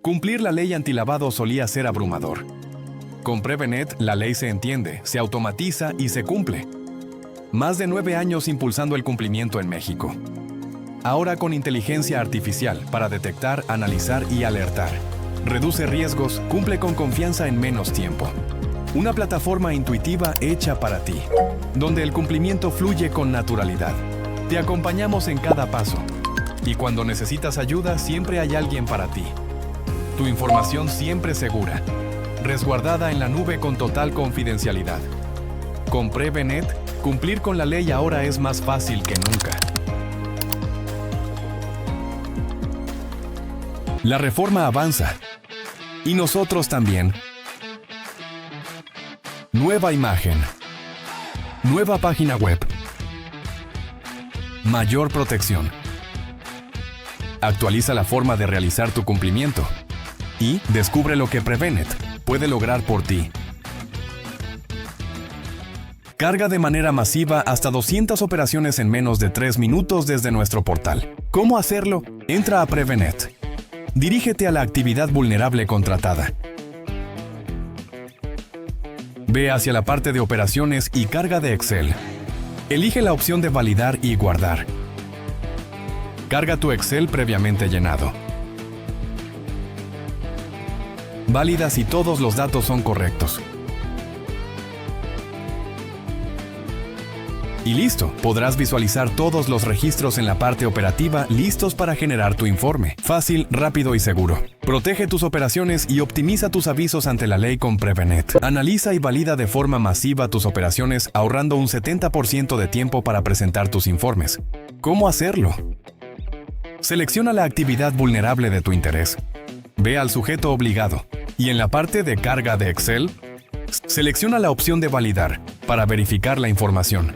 Cumplir la ley antilavado solía ser abrumador. Con Prevenet, la ley se entiende, se automatiza y se cumple. Más de 9 años impulsando el cumplimiento en México. Ahora con inteligencia artificial para detectar, analizar y alertar. Reduce riesgos, cumple con confianza en menos tiempo. Una plataforma intuitiva hecha para ti, donde el cumplimiento fluye con naturalidad. Te acompañamos en cada paso. Y cuando necesitas ayuda, siempre hay alguien para ti. Tu información siempre segura, resguardada en la nube con total confidencialidad. Con Prevenet, cumplir con la ley ahora es más fácil que nunca. La reforma avanza. Y nosotros también. Nueva imagen. Nueva página web. Mayor protección. Actualiza la forma de realizar tu cumplimiento. Y descubre lo que Prevenet puede lograr por ti. Carga de manera masiva hasta 200 operaciones en menos de 3 minutos desde nuestro portal. ¿Cómo hacerlo? Entra a Prevenet. Dirígete a la actividad vulnerable contratada. Ve hacia la parte de operaciones y carga de Excel. Elige la opción de validar y guardar. Carga tu Excel previamente llenado. Válida si todos los datos son correctos. Y listo, podrás visualizar todos los registros en la parte operativa listos para generar tu informe. Fácil, rápido y seguro. Protege tus operaciones y optimiza tus avisos ante la ley con Prevenet. Analiza y valida de forma masiva tus operaciones ahorrando un 70% de tiempo para presentar tus informes. ¿Cómo hacerlo? Selecciona la actividad vulnerable de tu interés. Ve al sujeto obligado y en la parte de carga de Excel, selecciona la opción de validar para verificar la información.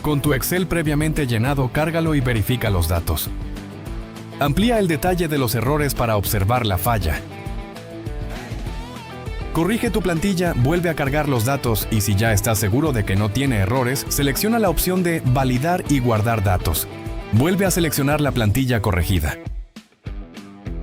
Con tu Excel previamente llenado, cárgalo y verifica los datos. Amplía el detalle de los errores para observar la falla. Corrige tu plantilla, vuelve a cargar los datos y si ya estás seguro de que no tiene errores, selecciona la opción de validar y guardar datos. Vuelve a seleccionar la plantilla corregida.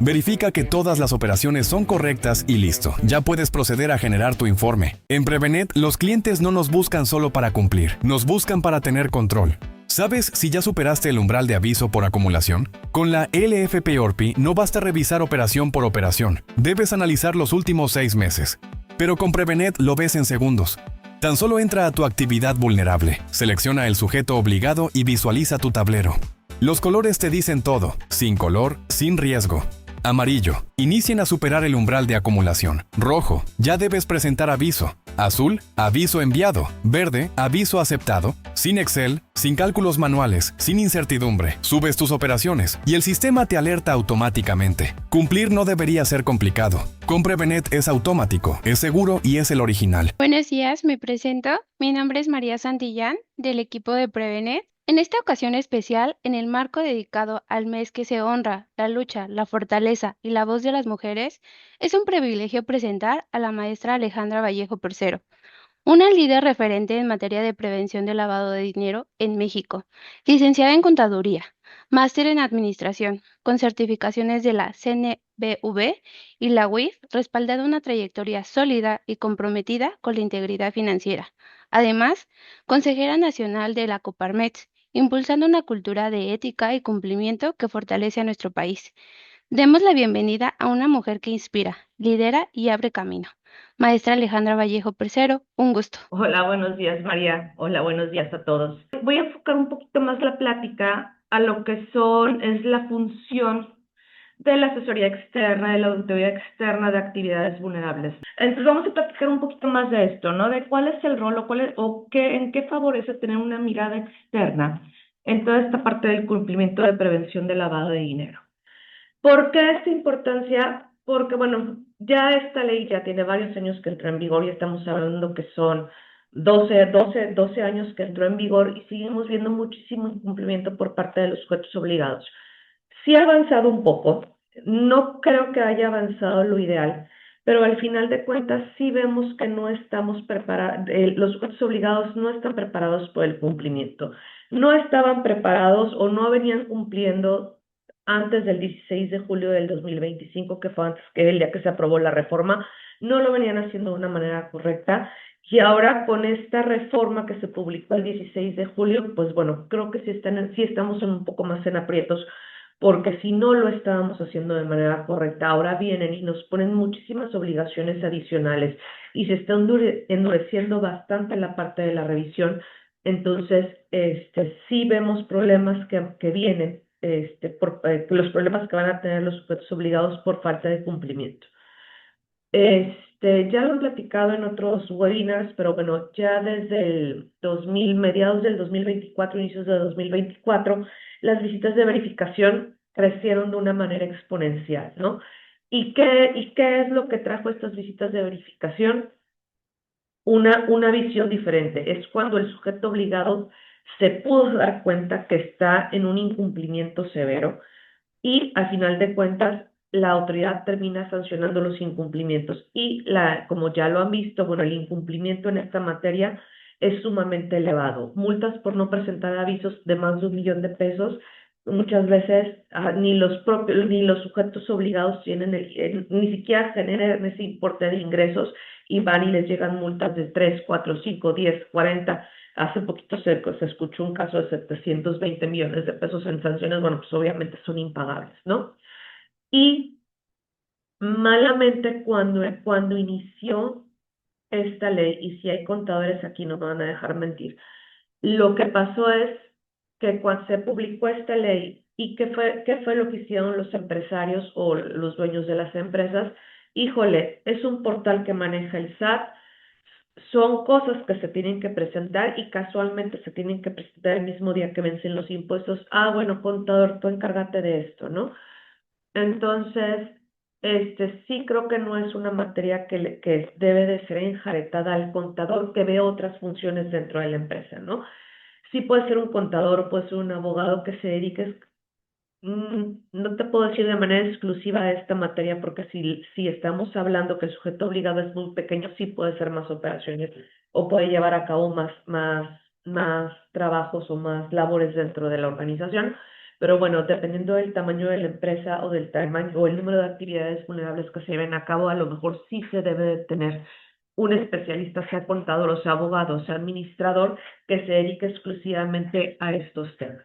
Verifica que todas las operaciones son correctas y listo. Ya puedes proceder a generar tu informe. En Prevenet, los clientes no nos buscan solo para cumplir, nos buscan para tener control. ¿Sabes si ya superaste el umbral de aviso por acumulación? Con la LFP ORPI no basta revisar operación por operación. Debes analizar los últimos 6 meses. Pero con Prevenet lo ves en segundos. Tan solo entra a tu actividad vulnerable, selecciona el sujeto obligado y visualiza tu tablero. Los colores te dicen todo, sin color, sin riesgo. Amarillo, inicien a superar el umbral de acumulación. Rojo, ya debes presentar aviso. Azul, aviso enviado. Verde, aviso aceptado. Sin Excel, sin cálculos manuales, sin incertidumbre. Subes tus operaciones y el sistema te alerta automáticamente. Cumplir no debería ser complicado. Con Prevenet es automático, es seguro y es el original. Buenos días, me presento. Mi nombre es María Santillán, del equipo de Prevenet. En esta ocasión especial, en el marco dedicado al mes que se honra la lucha, la fortaleza y la voz de las mujeres, es un privilegio presentar a la maestra Alejandra Vallejo Percero, una líder referente en materia de prevención del lavado de dinero en México, licenciada en Contaduría, máster en Administración, con certificaciones de la CNBV y la UIF, respaldando una trayectoria sólida y comprometida con la integridad financiera. Además, consejera nacional de la Coparmex, impulsando una cultura de ética y cumplimiento que fortalece a nuestro país. Demos la bienvenida a una mujer que inspira, lidera y abre camino. Maestra Alejandra Vallejo Percero, un gusto. Hola, buenos días, María. Hola, buenos días a todos. Voy a enfocar un poquito más la plática a lo que es la función de la asesoría externa, de la auditoría externa de actividades vulnerables. Entonces vamos a platicar un poquito más de esto, ¿no? De cuál es el rol en qué favorece tener una mirada externa en toda esta parte del cumplimiento de prevención del lavado de dinero. ¿Por qué esta importancia? Porque, bueno, ya esta ley ya tiene varios años que entró en vigor y estamos hablando que son 12 años que entró en vigor y seguimos viendo muchísimo incumplimiento por parte de los sujetos obligados. Sí ha avanzado un poco, no creo que haya avanzado lo ideal, pero al final de cuentas sí vemos que no estamos preparados, los sujetos obligados no están preparados por el cumplimiento, no estaban preparados o no venían cumpliendo antes del 16 de julio del 2025, que fue antes que el día que se aprobó la reforma, no lo venían haciendo de una manera correcta. Y ahora con esta reforma que se publicó el 16 de julio, pues bueno, creo que sí estamos un poco más en aprietos, porque si no lo estábamos haciendo de manera correcta, ahora vienen y nos ponen muchísimas obligaciones adicionales y se está endureciendo bastante la parte de la revisión. Entonces, sí vemos problemas que vienen, los problemas que van a tener los sujetos obligados por falta de cumplimiento. Ya lo he platicado en otros webinars, pero bueno, ya desde el 2000, mediados del 2024, inicios de 2024, las visitas de verificación crecieron de una manera exponencial, ¿no? ¿Y qué es lo que trajo estas visitas de verificación? Una visión diferente. Es cuando el sujeto obligado se pudo dar cuenta que está en un incumplimiento severo y al final de cuentas la autoridad termina sancionando los incumplimientos. Y como ya lo han visto, bueno, el incumplimiento en esta materia es sumamente elevado. Multas por no presentar avisos de más de 1 millón de pesos. Muchas veces ni los sujetos obligados tienen ni siquiera generan ese importe de ingresos y van y les llegan multas de 3, 4, 5, 10, 40. Hace poquito se escuchó un caso de 720 millones de pesos en sanciones. Bueno, pues obviamente son impagables, ¿no? Y malamente cuando inició esta ley, y si hay contadores aquí no me van a dejar mentir, lo que pasó es que cuando se publicó esta ley, ¿y qué fue lo que hicieron los empresarios o los dueños de las empresas? Híjole, es un portal que maneja el SAT, son cosas que se tienen que presentar y casualmente se tienen que presentar el mismo día que vencen los impuestos. Ah, bueno, contador, tú encárgate de esto, ¿no? Entonces, sí creo que no es una materia que debe de ser enjaretada al contador que ve otras funciones dentro de la empresa, ¿no? Sí puede ser un contador o puede ser un abogado que se dedique, no te puedo decir de manera exclusiva a esta materia, porque si estamos hablando que el sujeto obligado es muy pequeño, sí puede ser más operaciones o puede llevar a cabo más trabajos o más labores dentro de la organización. Pero bueno, dependiendo del tamaño de la empresa o del tamaño o el número de actividades vulnerables que se lleven a cabo, a lo mejor sí se debe de tener un especialista, sea contador o sea abogado o sea administrador, que se dedique exclusivamente a estos temas.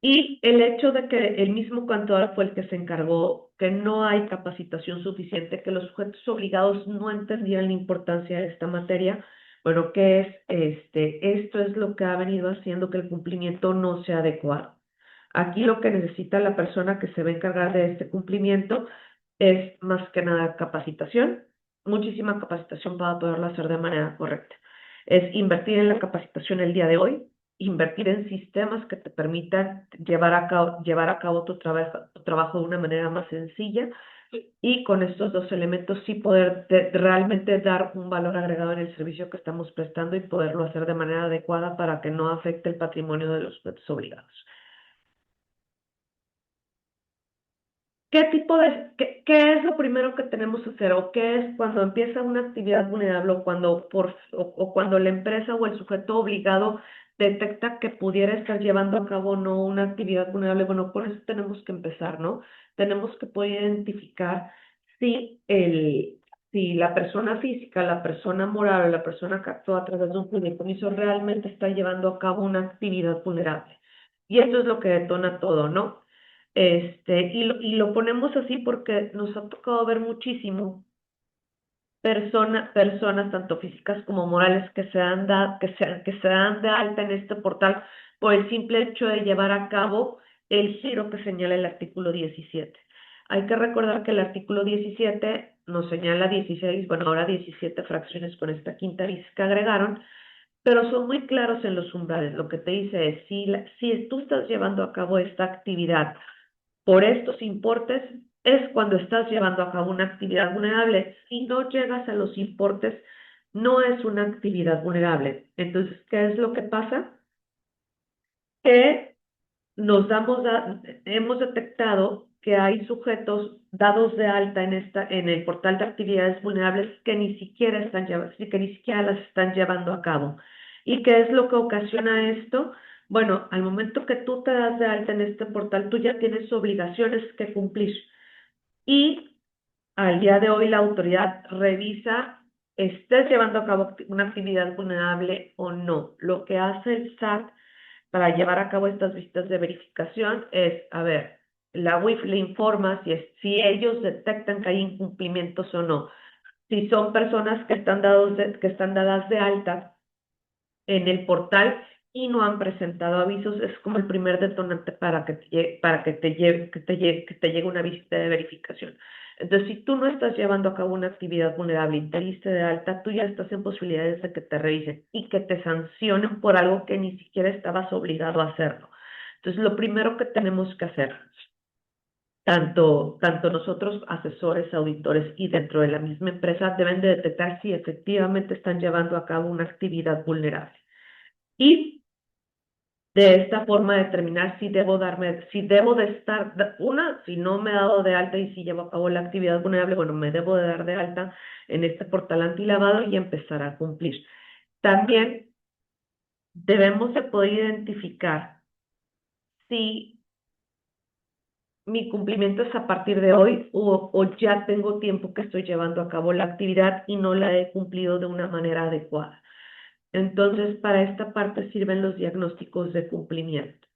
Y el hecho de que el mismo contador fue el que se encargó, que no hay capacitación suficiente, que los sujetos obligados no entendían la importancia de esta materia, bueno, ¿qué es esto es lo que ha venido haciendo que el cumplimiento no sea adecuado. Aquí lo que necesita la persona que se va a encargar de este cumplimiento es más que nada capacitación, muchísima capacitación para poderlo hacer de manera correcta. Es invertir en la capacitación el día de hoy, invertir en sistemas que te permitan llevar a cabo tu trabajo de una manera más sencilla, y con estos dos elementos sí poder realmente dar un valor agregado en el servicio que estamos prestando y poderlo hacer de manera adecuada para que no afecte el patrimonio de los sujetos obligados. ¿Qué es lo primero que tenemos que hacer? ¿O qué es cuando empieza una actividad vulnerable o cuando la empresa o el sujeto obligado detecta que pudiera estar llevando a cabo no una actividad vulnerable? Bueno, por eso tenemos que empezar, ¿no? Tenemos que poder identificar si si la persona física, la persona moral o la persona que actúa a través de un fideicomiso realmente está llevando a cabo una actividad vulnerable. Y esto es lo que detona todo, ¿no? Y lo ponemos así porque nos ha tocado ver muchísimo personas, tanto físicas como morales, que se dan de alta en este portal por el simple hecho de llevar a cabo el giro que señala el artículo 17. Hay que recordar que el artículo 17 nos señala 16, bueno, ahora 17 fracciones con esta quinta bis que agregaron, pero son muy claros en los umbrales. Lo que te dice es, si tú estás llevando a cabo esta actividad por estos importes, es cuando estás llevando a cabo una actividad vulnerable. Si no llegas a los importes, no es una actividad vulnerable. Entonces, ¿qué es lo que pasa? Que hemos detectado que hay sujetos dados de alta en el portal de actividades vulnerables que ni siquiera las están llevando a cabo. ¿Y qué es lo que ocasiona esto? Bueno, al momento que tú te das de alta en este portal, tú ya tienes obligaciones que cumplir. Y al día de hoy la autoridad revisa estés llevando a cabo una actividad vulnerable o no. Lo que hace el SAT para llevar a cabo estas visitas de verificación es, a ver, la UIF le informa si ellos detectan que hay incumplimientos o no. Si son personas que están dadas de alta en el portal y no han presentado avisos, es como el primer detonante para que te llegue una visita de verificación. Entonces, si tú no estás llevando a cabo una actividad vulnerable y te diste de alta, tú ya estás en posibilidades de que te revisen y que te sancionen por algo que ni siquiera estabas obligado a hacerlo. Entonces, lo primero que tenemos que hacer, tanto nosotros, asesores, auditores y dentro de la misma empresa, deben de detectar si efectivamente están llevando a cabo una actividad vulnerable. Y de esta forma determinar si debo de estar, si no me he dado de alta y si llevo a cabo la actividad vulnerable, bueno, me debo de dar de alta en este portal antilavado y empezar a cumplir. También debemos de poder identificar si mi cumplimiento es a partir de hoy o ya tengo tiempo que estoy llevando a cabo la actividad y no la he cumplido de una manera adecuada. Entonces, para esta parte sirven los diagnósticos de cumplimiento.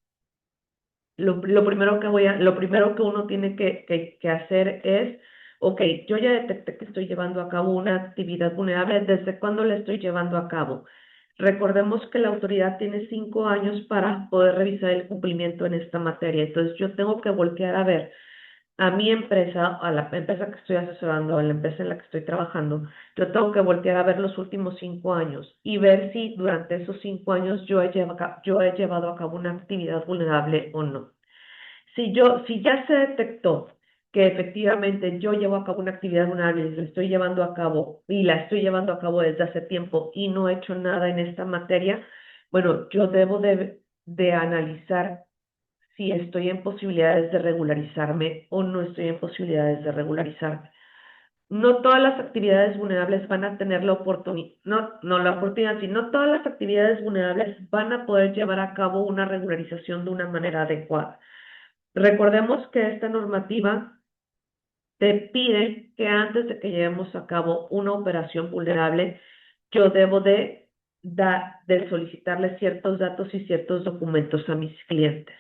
Lo primero que uno tiene que hacer es, ok, yo ya detecté que estoy llevando a cabo una actividad vulnerable, ¿desde cuándo la estoy llevando a cabo? Recordemos que la autoridad tiene 5 años para poder revisar el cumplimiento en esta materia, entonces yo tengo que voltear a ver a mi empresa, a la empresa que estoy asesorando, a la empresa en la que estoy trabajando, yo tengo que voltear a ver los últimos 5 años y ver si durante esos 5 años yo he llevado a cabo una actividad vulnerable o no. Si ya se detectó que efectivamente yo llevo a cabo una actividad vulnerable y la estoy llevando a cabo y la estoy llevando a cabo desde hace tiempo y no he hecho nada en esta materia, bueno, yo debo de analizar si estoy en posibilidades de regularizarme o no estoy en posibilidades de regularizarme. No todas las actividades vulnerables van a tener la oportunidad, no la oportunidad, sino todas las actividades vulnerables van a poder llevar a cabo una regularización de una manera adecuada. Recordemos que esta normativa te pide que antes de que llevemos a cabo una operación vulnerable, yo debo de solicitarle ciertos datos y ciertos documentos a mis clientes.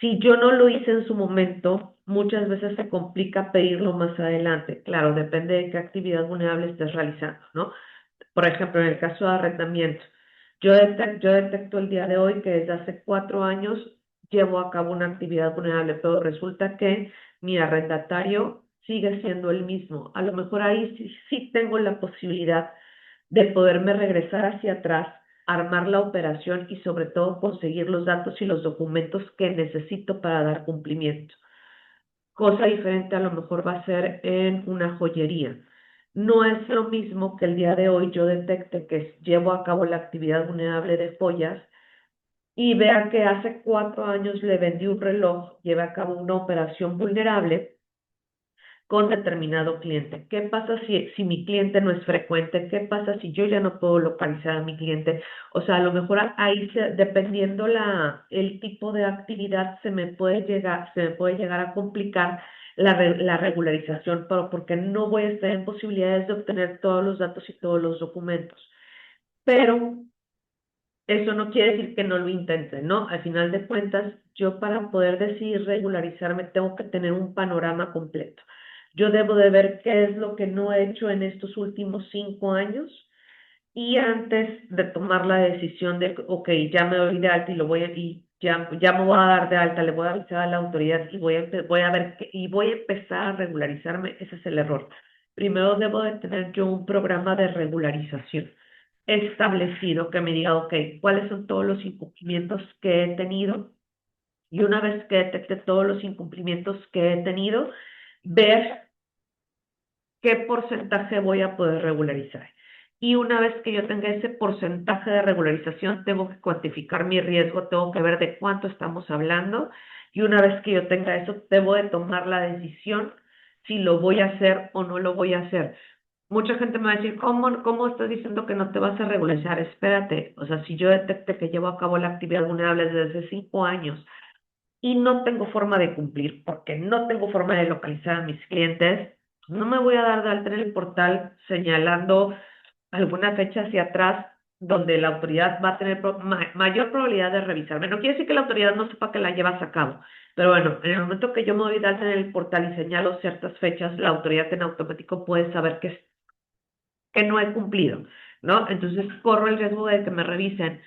Si yo no lo hice en su momento, muchas veces se complica pedirlo más adelante. Claro, depende de qué actividad vulnerable estés realizando, ¿no? Por ejemplo, en el caso de arrendamiento, yo detecto el día de hoy que desde hace 4 años llevo a cabo una actividad vulnerable, pero resulta que mi arrendatario sigue siendo el mismo. A lo mejor ahí sí tengo la posibilidad de poderme regresar hacia atrás, armar la operación y sobre todo conseguir los datos y los documentos que necesito para dar cumplimiento. Cosa diferente a lo mejor va a ser en una joyería. No es lo mismo que el día de hoy yo detecte que llevo a cabo la actividad vulnerable de joyas y vea que hace 4 años le vendí un reloj, llevé a cabo una operación vulnerable con determinado cliente. ¿Qué pasa si mi cliente no es frecuente? ¿Qué pasa si yo ya no puedo localizar a mi cliente? O sea, a lo mejor ahí, dependiendo el tipo de actividad, se me puede llegar a complicar la regularización, pero porque no voy a estar en posibilidades de obtener todos los datos y todos los documentos. Pero eso no quiere decir que no lo intente, ¿no? Al final de cuentas, yo para poder decidir regularizarme tengo que tener un panorama completo. Yo debo de ver qué es lo que no he hecho en estos últimos 5 años y antes de tomar la decisión de, ok, ya me doy de alta y ya me voy a dar de alta, le voy a avisar a la autoridad y voy a ver y voy a empezar a regularizarme, ese es el error. Primero debo de tener yo un programa de regularización establecido que me diga, ok, cuáles son todos los incumplimientos que he tenido y una vez que detecte todos los incumplimientos que he tenido, ver qué porcentaje voy a poder regularizar. Y una vez que yo tenga ese porcentaje de regularización, tengo que cuantificar mi riesgo, tengo que ver de cuánto estamos hablando. Y una vez que yo tenga eso, debo de tomar la decisión si lo voy a hacer o no lo voy a hacer. mucha gente me va a decir, ¿cómo estás diciendo que no te vas a regularizar? Espérate, o sea, si yo detecté que llevo a cabo la actividad vulnerable desde 5 años y no tengo forma de cumplir, porque no tengo forma de localizar a mis clientes, pues no me voy a dar de alta en el portal señalando alguna fecha hacia atrás donde la autoridad va a tener mayor probabilidad de revisarme. No quiere decir que la autoridad no sepa que la llevas a cabo, pero bueno, en el momento que yo me doy de alta en el portal y señalo ciertas fechas, la autoridad en automático puede saber que no he cumplido, ¿no? Entonces corro el riesgo de que me revisen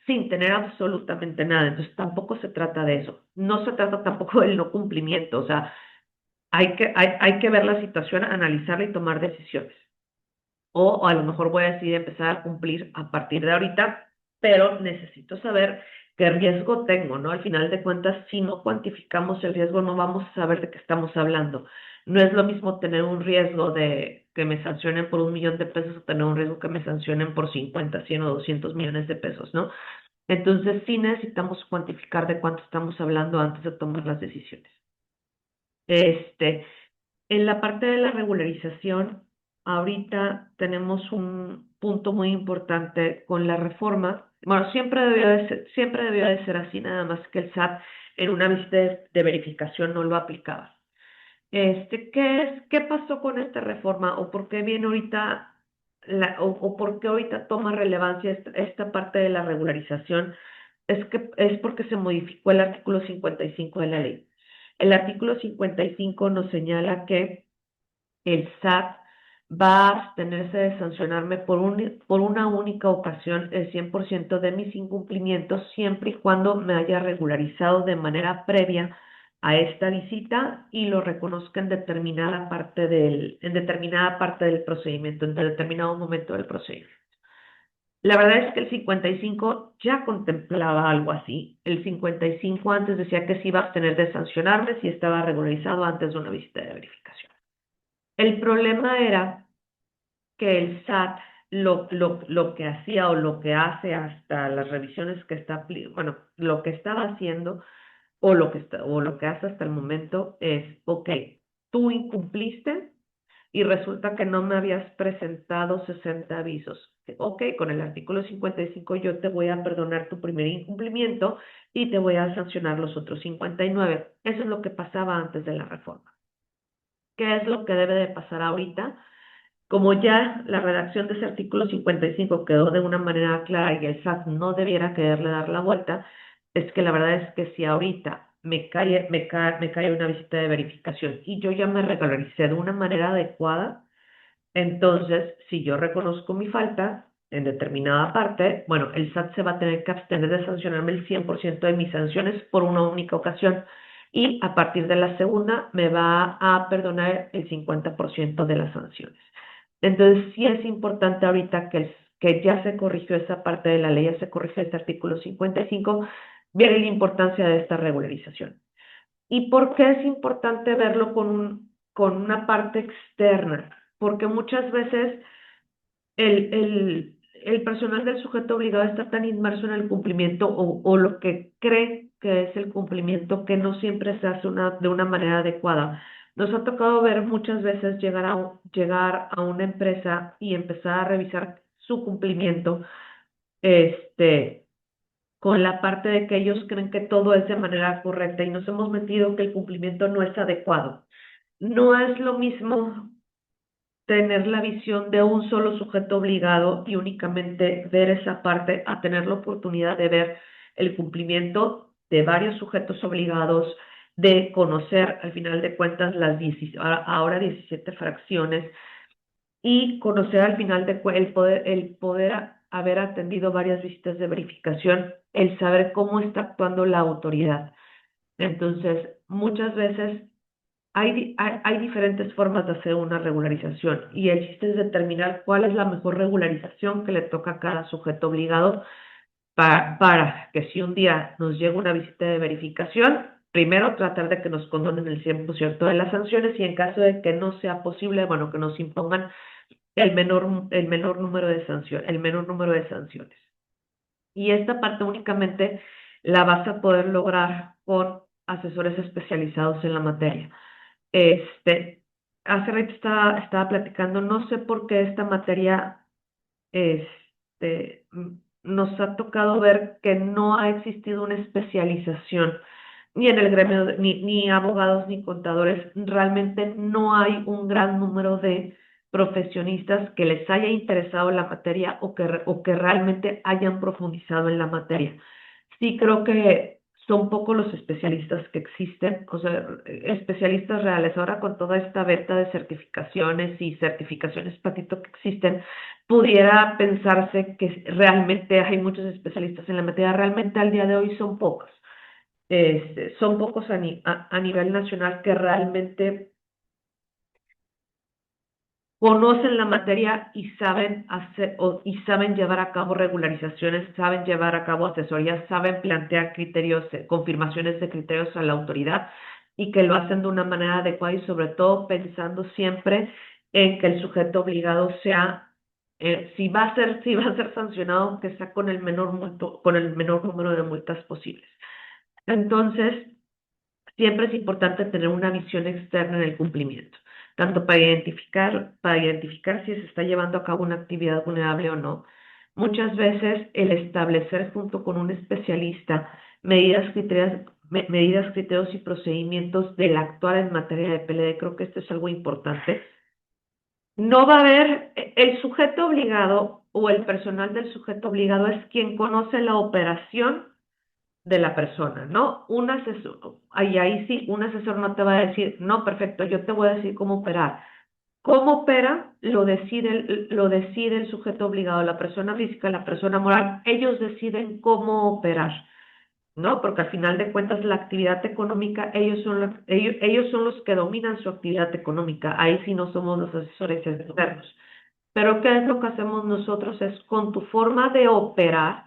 sin tener absolutamente nada. Entonces tampoco se trata de eso. No se trata tampoco del no cumplimiento. O sea, hay que ver la situación, analizarla y tomar decisiones. O a lo mejor voy a decidir empezar a cumplir a partir de ahorita, pero necesito saber qué riesgo tengo, ¿no? Al final de cuentas, si no cuantificamos el riesgo, no vamos a saber de qué estamos hablando. No es lo mismo tener un riesgo de que me sancionen por 1 millón de pesos o tener un riesgo que me sancionen por 50, 100 o 200 millones de pesos, ¿no? Entonces, sí necesitamos cuantificar de cuánto estamos hablando antes de tomar las decisiones. Este, en la parte de la regularización, ahorita tenemos un punto muy importante con la reforma. Bueno, siempre debió de ser así, nada más que el SAT en una visita de verificación no lo aplicaba. ¿Qué pasó con esta reforma o por qué viene ahorita o por qué ahorita toma relevancia esta parte de la regularización? Es porque se modificó el artículo 55 de la ley. El artículo 55 nos señala que el SAT va a abstenerse de sancionarme por una única ocasión el 100% de mis incumplimientos, siempre y cuando me haya regularizado de manera previa a esta visita y lo reconozca en determinada parte del procedimiento, en determinado momento del procedimiento. La verdad es que el 55 ya contemplaba algo así. El 55 antes decía que sí iba a abstener de sancionarme si estaba regularizado antes de una visita de verificación. El problema era que el SAT lo que hacía o lo que hace hasta las revisiones que bueno, lo que estaba haciendo o lo que hace hasta el momento es, ok, tú incumpliste y resulta que no me habías presentado 60 avisos. Ok, con el artículo 55 yo te voy a perdonar tu primer incumplimiento y te voy a sancionar los otros 59. Eso es lo que pasaba antes de la reforma. ¿Qué es lo que debe de pasar ahorita? Como ya la redacción de ese artículo 55 quedó de una manera clara y el SAT no debiera quererle dar la vuelta, es que la verdad es que si ahorita me cae una visita de verificación y yo ya me regularicé de una manera adecuada, entonces si yo reconozco mi falta en determinada parte, bueno, el SAT se va a tener que abstener de sancionarme el 100% de mis sanciones por una única ocasión y a partir de la segunda me va a perdonar el 50% de las sanciones. Entonces, sí es importante ahorita que ya se corrigió esa parte de la ley, ya se corrigió este artículo 55, ver la importancia de esta regularización. ¿Y por qué es importante verlo con una parte externa? Porque muchas veces el personal del sujeto obligado está tan inmerso en el cumplimiento o lo que cree que es el cumplimiento que no siempre se hace de una manera adecuada. Nos ha tocado ver muchas veces llegar a una empresa y empezar a revisar su cumplimiento, este, con la parte de que ellos creen que todo es de manera correcta y nos hemos metido que el cumplimiento no es adecuado. No es lo mismo tener la visión de un solo sujeto obligado y únicamente ver esa parte, a tener la oportunidad de ver el cumplimiento de varios sujetos obligados, de conocer al final de cuentas ahora 17 fracciones y conocer al final el poder haber atendido varias visitas de verificación, el saber cómo está actuando la autoridad. Entonces, muchas veces hay diferentes formas de hacer una regularización y el chiste es determinar cuál es la mejor regularización que le toca a cada sujeto obligado para que si un día nos llega una visita de verificación, primero tratar de que nos condonen el 100% de las sanciones y en caso de que no sea posible, bueno, que nos impongan el menor número de sanciones. Y esta parte únicamente la vas a poder lograr con asesores especializados en la materia. Este, hace rato estaba platicando, no sé por qué esta materia nos ha tocado ver que no ha existido una especialización ni en el gremio, ni abogados ni contadores. Realmente no hay un gran número de profesionistas que les haya interesado la materia o que realmente hayan profundizado en la materia. Sí creo que son pocos los especialistas que existen, o sea, especialistas reales. Ahora con toda esta venta de certificaciones y certificaciones patito que existen, pudiera pensarse que realmente hay muchos especialistas en la materia. Realmente al día de hoy son pocos. Son pocos a nivel nacional que realmente conocen la materia y saben hacer y saben llevar a cabo regularizaciones, saben llevar a cabo asesorías, saben plantear criterios, confirmaciones de criterios a la autoridad y que lo hacen de una manera adecuada y sobre todo pensando siempre en que el sujeto obligado sea, si va a ser sancionado, que sea con el con el menor número de multas posibles. Entonces, siempre es importante tener una visión externa en el cumplimiento, tanto para identificar si se está llevando a cabo una actividad vulnerable o no. Muchas veces el establecer junto con un especialista medidas, criterios y procedimientos del actuar en materia de PLD, creo que esto es algo importante. No va a haber, el sujeto obligado o el personal del sujeto obligado es quien conoce la operación de la persona, ¿no? Un asesor, ahí sí, un asesor no te va a decir, no, perfecto, yo te voy a decir cómo operar. ¿Cómo opera? Lo decide el sujeto obligado, la persona física, la persona moral. Ellos deciden cómo operar, ¿no? Porque al final de cuentas la actividad económica, ellos son los que dominan su actividad económica. Ahí sí no somos los asesores externos. Pero ¿qué es lo que hacemos nosotros? Es con tu forma de operar,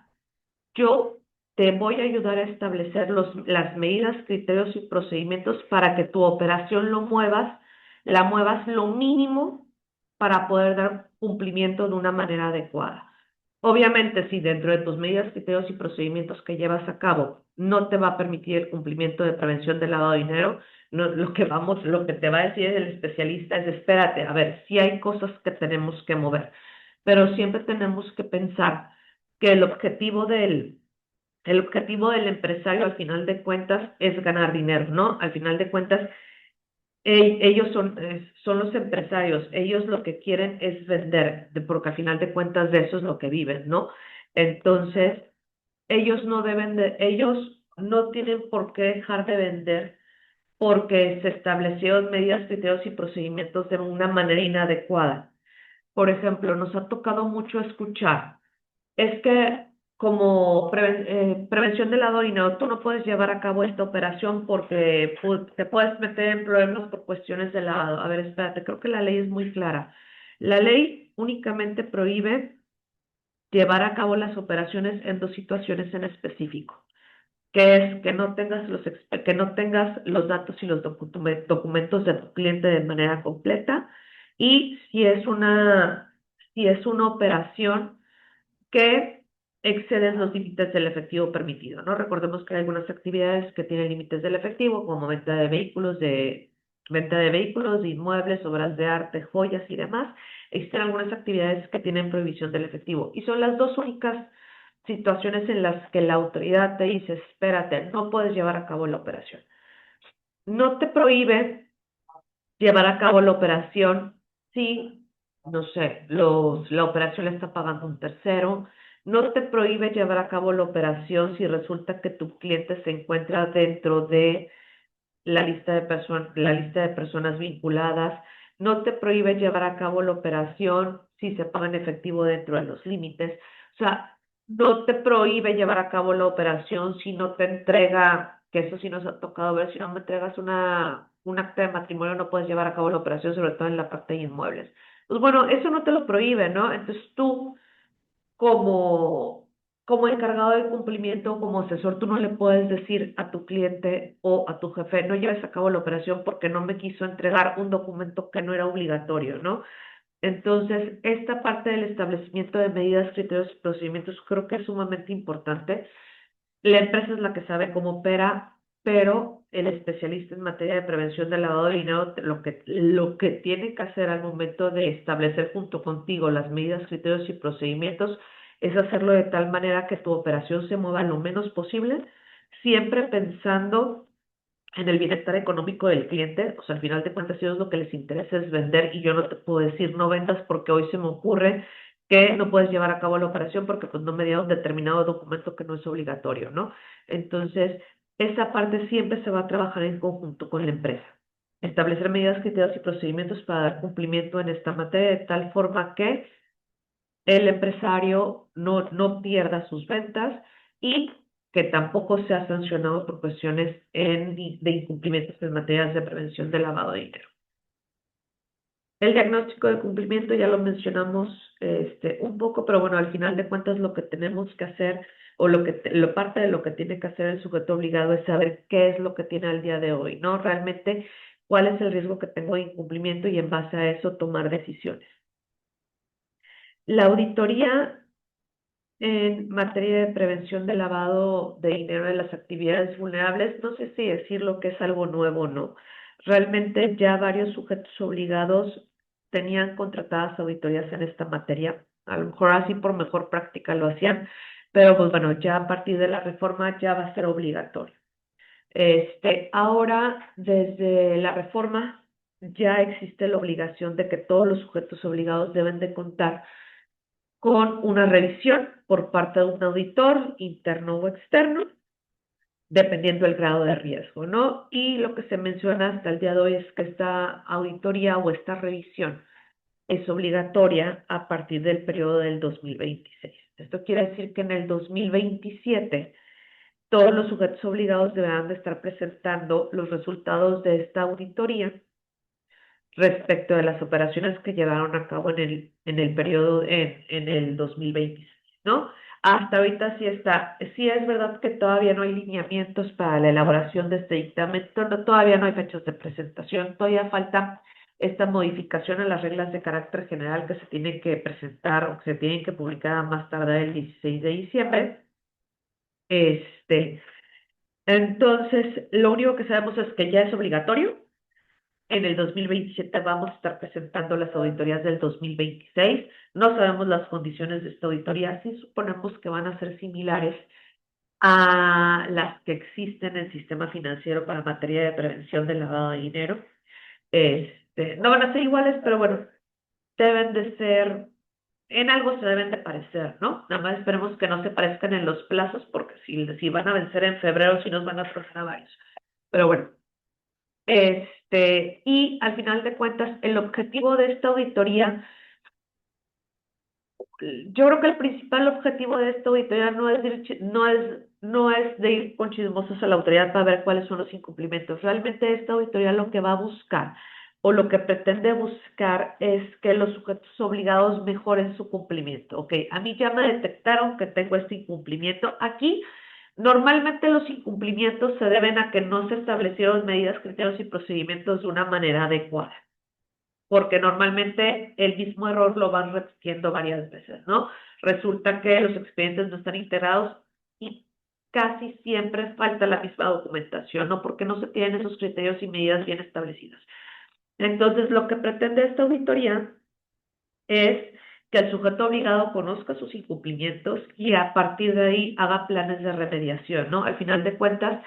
yo te voy a ayudar a establecer las medidas, criterios y procedimientos para que tu operación la muevas lo mínimo para poder dar cumplimiento de una manera adecuada. Obviamente, si dentro de tus medidas, criterios y procedimientos que llevas a cabo no te va a permitir el cumplimiento de prevención del lavado de dinero, no, lo que te va a decir el especialista es espérate, a ver, si hay cosas que tenemos que mover, pero siempre tenemos que pensar que el objetivo del empresario al final de cuentas es ganar dinero, ¿no? Al final de cuentas, ellos son los empresarios, ellos lo que quieren es vender, porque al final de cuentas de eso es lo que viven, ¿no? Entonces, ellos no tienen por qué dejar de vender porque se establecieron medidas, criterios y procedimientos de una manera inadecuada. Por ejemplo, nos ha tocado mucho escuchar es que como prevención del lavado de dinero, tú no puedes llevar a cabo esta operación porque te puedes meter en problemas por cuestiones de lavado. A ver, espérate, creo que la ley es muy clara. La ley únicamente prohíbe llevar a cabo las operaciones en dos situaciones en específico, que es que no tengas los datos y los documentos de tu cliente de manera completa y si es una operación que exceden los límites del efectivo permitido, ¿no? Recordemos que hay algunas actividades que tienen límites del efectivo, como venta de vehículos, de inmuebles, obras de arte, joyas y demás. Existen algunas actividades que tienen prohibición del efectivo y son las dos únicas situaciones en las que la autoridad te dice, espérate, no puedes llevar a cabo la operación. No te prohíbe llevar a cabo la operación si, no sé, la operación la está pagando un tercero. No te prohíbe llevar a cabo la operación si resulta que tu cliente se encuentra dentro de la lista de personas vinculadas. No te prohíbe llevar a cabo la operación si se paga en efectivo dentro de los límites. O sea, no te prohíbe llevar a cabo la operación si no te entrega, que eso sí nos ha tocado ver, si no me entregas un acta de matrimonio, no puedes llevar a cabo la operación, sobre todo en la parte de inmuebles. Pues bueno, eso no te lo prohíbe, ¿no? Entonces tú, como, como encargado del cumplimiento, como asesor, tú no le puedes decir a tu cliente o a tu jefe, no lleves a cabo la operación porque no me quiso entregar un documento que no era obligatorio, ¿no? Entonces, esta parte del establecimiento de medidas, criterios y procedimientos creo que es sumamente importante. La empresa es la que sabe cómo opera. pero el especialista en materia de prevención del lavado de dinero lo que tiene que hacer al momento de establecer junto contigo las medidas, criterios y procedimientos es hacerlo de tal manera que tu operación se mueva lo menos posible, siempre pensando en el bienestar económico del cliente. O sea, al final de cuentas, a ellos lo que les interesa es vender y yo no te puedo decir no vendas porque hoy se me ocurre que no puedes llevar a cabo la operación porque pues no me dieron determinado documento que no es obligatorio, ¿no? Entonces, esa parte siempre se va a trabajar en conjunto con la empresa. Establecer medidas, criterios y procedimientos para dar cumplimiento en esta materia de tal forma que el empresario no pierda sus ventas y que tampoco sea sancionado por cuestiones de incumplimientos en materias de prevención de lavado de dinero. El diagnóstico de cumplimiento ya lo mencionamos un poco, pero bueno, al final de cuentas lo que tenemos que hacer o parte de lo que tiene que hacer el sujeto obligado es saber qué es lo que tiene al día de hoy, ¿no? Realmente cuál es el riesgo que tengo de incumplimiento y en base a eso tomar decisiones. La auditoría en materia de prevención de lavado de dinero de las actividades vulnerables, no sé si decirlo que es algo nuevo o no. Realmente ya varios sujetos obligados tenían contratadas auditorías en esta materia. A lo mejor así por mejor práctica lo hacían, pero pues bueno, ya a partir de la reforma ya va a ser obligatorio. Ahora, desde la reforma, ya existe la obligación de que todos los sujetos obligados deben de contar con una revisión por parte de un auditor interno o externo, dependiendo del grado de riesgo, ¿no? Y lo que se menciona hasta el día de hoy es que esta auditoría o esta revisión es obligatoria a partir del periodo del 2026. Esto quiere decir que en el 2027 todos los sujetos obligados deberán de estar presentando los resultados de esta auditoría respecto de las operaciones que llevaron a cabo en el periodo, en el 2026, ¿no? Hasta ahorita sí es verdad que todavía no hay lineamientos para la elaboración de este dictamen, todavía no hay fechas de presentación, todavía falta esta modificación a las reglas de carácter general que se tienen que presentar o que se tienen que publicar a más tardar el 16 de diciembre. Entonces, lo único que sabemos es que ya es obligatorio. En el 2027 vamos a estar presentando las auditorías del 2026. No sabemos las condiciones de esta auditoría. Sí suponemos que van a ser similares a las que existen en el sistema financiero para materia de prevención del lavado de dinero. No van a ser iguales, pero bueno, deben de ser, en algo se deben de parecer, ¿no? Nada más esperemos que no se parezcan en los plazos, porque si van a vencer en febrero, sí nos van a trozar a varios. Pero bueno, y al final de cuentas, el objetivo de esta auditoría, yo creo que el principal objetivo de esta auditoría no es de ir con chismosos a la autoridad para ver cuáles son los incumplimientos. Realmente esta auditoría lo que va a buscar o lo que pretende buscar es que los sujetos obligados mejoren su cumplimiento. Ok, a mí ya me detectaron que tengo este incumplimiento. Aquí normalmente los incumplimientos se deben a que no se establecieron medidas, criterios y procedimientos de una manera adecuada, porque normalmente el mismo error lo van repitiendo varias veces, ¿no? Resulta que los expedientes no están integrados y casi siempre falta la misma documentación, ¿no? Porque no se tienen esos criterios y medidas bien establecidos. Entonces, lo que pretende esta auditoría es que el sujeto obligado conozca sus incumplimientos y a partir de ahí haga planes de remediación, ¿no? Al final de cuentas,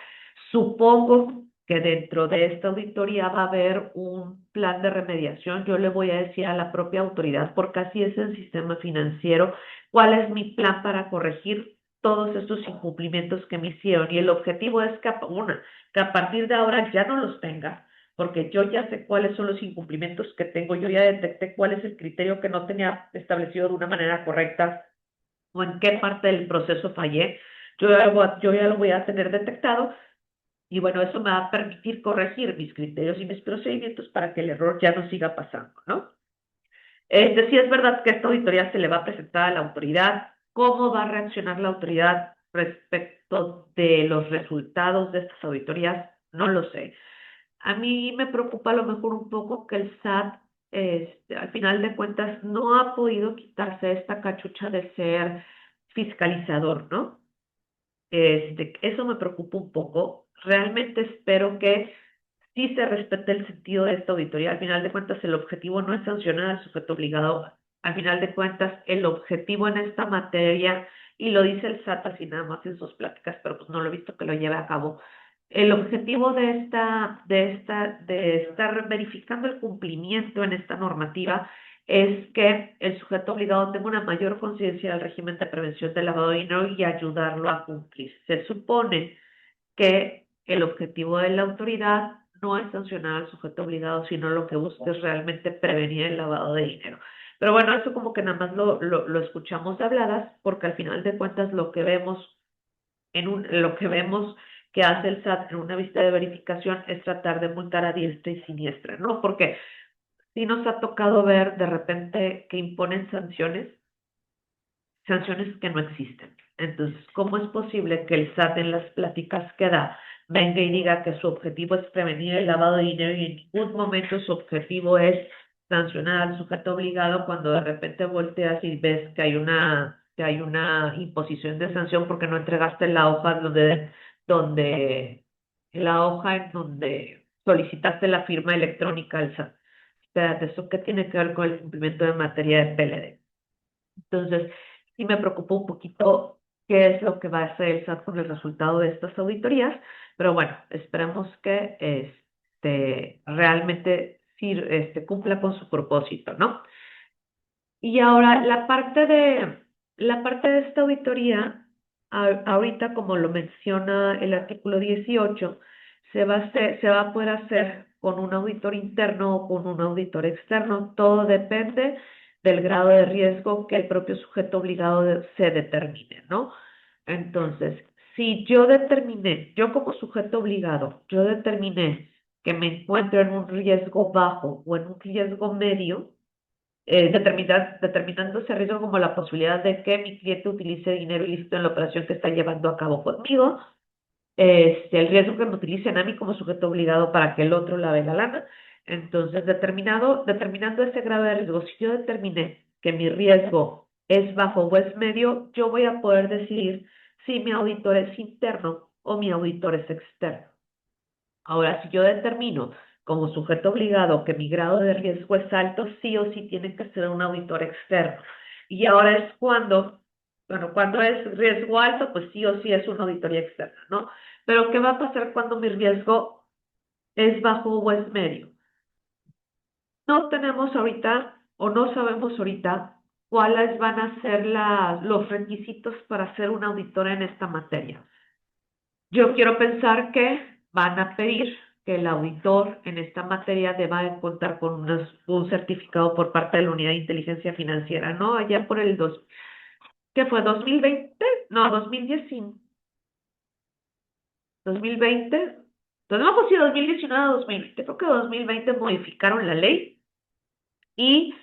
supongo que dentro de esta auditoría va a haber un plan de remediación. Yo le voy a decir a la propia autoridad, porque así es el sistema financiero, cuál es mi plan para corregir todos estos incumplimientos que me hicieron. Y el objetivo es que a partir de ahora ya no los tenga, porque yo ya sé cuáles son los incumplimientos que tengo, yo ya detecté cuál es el criterio que no tenía establecido de una manera correcta o en qué parte del proceso fallé, yo ya lo voy a tener detectado y bueno, eso me va a permitir corregir mis criterios y mis procedimientos para que el error ya no siga pasando, ¿no? Sí es verdad que esta auditoría se le va a presentar a la autoridad. ¿Cómo va a reaccionar la autoridad respecto de los resultados de estas auditorías? No lo sé. A mí me preocupa a lo mejor un poco que el SAT, al final de cuentas, no ha podido quitarse esta cachucha de ser fiscalizador, ¿no? Eso me preocupa un poco. realmente espero que sí se respete el sentido de esta auditoría. Al final de cuentas, el objetivo no es sancionar al sujeto obligado. Al final de cuentas, el objetivo en esta materia, y lo dice el SAT así nada más en sus pláticas, pero pues no lo he visto que lo lleve a cabo. El objetivo de estar verificando el cumplimiento en esta normativa es que el sujeto obligado tenga una mayor conciencia del régimen de prevención del lavado de dinero y ayudarlo a cumplir. Se supone que el objetivo de la autoridad no es sancionar al sujeto obligado, sino lo que busca es realmente prevenir el lavado de dinero. Pero bueno, eso como que nada más lo escuchamos de habladas, porque al final de cuentas lo que vemos que hace el SAT en una vista de verificación es tratar de multar a diestra y siniestra, ¿no? Porque sí nos ha tocado ver de repente que imponen sanciones que no existen. Entonces, ¿cómo es posible que el SAT en las pláticas que da venga y diga que su objetivo es prevenir el lavado de dinero y en ningún momento su objetivo es sancionar al sujeto obligado cuando de repente volteas y ves que hay una imposición de sanción porque no entregaste la hoja donde la hoja en donde solicitaste la firma electrónica al SAT? Espérate, ¿eso qué tiene que ver con el cumplimiento de materia de PLD? Entonces, sí me preocupó un poquito qué es lo que va a hacer el SAT con el resultado de estas auditorías, pero bueno, esperemos que realmente sí, cumpla con su propósito, ¿no? Y ahora, la parte de esta auditoría, ahorita como lo menciona el artículo 18, se va a poder hacer con un auditor interno o con un auditor externo. Todo depende del grado de riesgo que el propio sujeto obligado se determine, ¿no? Entonces, si yo como sujeto obligado, yo determiné que me encuentro en un riesgo bajo o en un riesgo medio, determinando ese riesgo como la posibilidad de que mi cliente utilice dinero ilícito en la operación que está llevando a cabo conmigo, el riesgo que me utilicen a mí como sujeto obligado para que el otro lave la lana. Entonces, determinando ese grado de riesgo, si yo determiné que mi riesgo es bajo o es medio, yo voy a poder decidir si mi auditor es interno o mi auditor es externo. Ahora, si yo determino como sujeto obligado que mi grado de riesgo es alto, sí o sí tiene que ser un auditor externo. Y ahora es cuando es riesgo alto, pues sí o sí es una auditoría externa, ¿no? Pero ¿qué va a pasar cuando mi riesgo es bajo o es medio? No tenemos ahorita o no sabemos ahorita cuáles van a ser los requisitos para ser un auditor en esta materia. Yo quiero pensar que van a pedir que el auditor en esta materia deba contar con un certificado por parte de la Unidad de Inteligencia Financiera, ¿no? Allá por ¿qué fue? ¿2020? No, 2019. 2020. Entonces, no sé si 2019 o 2020. Creo que 2020 modificaron la ley y,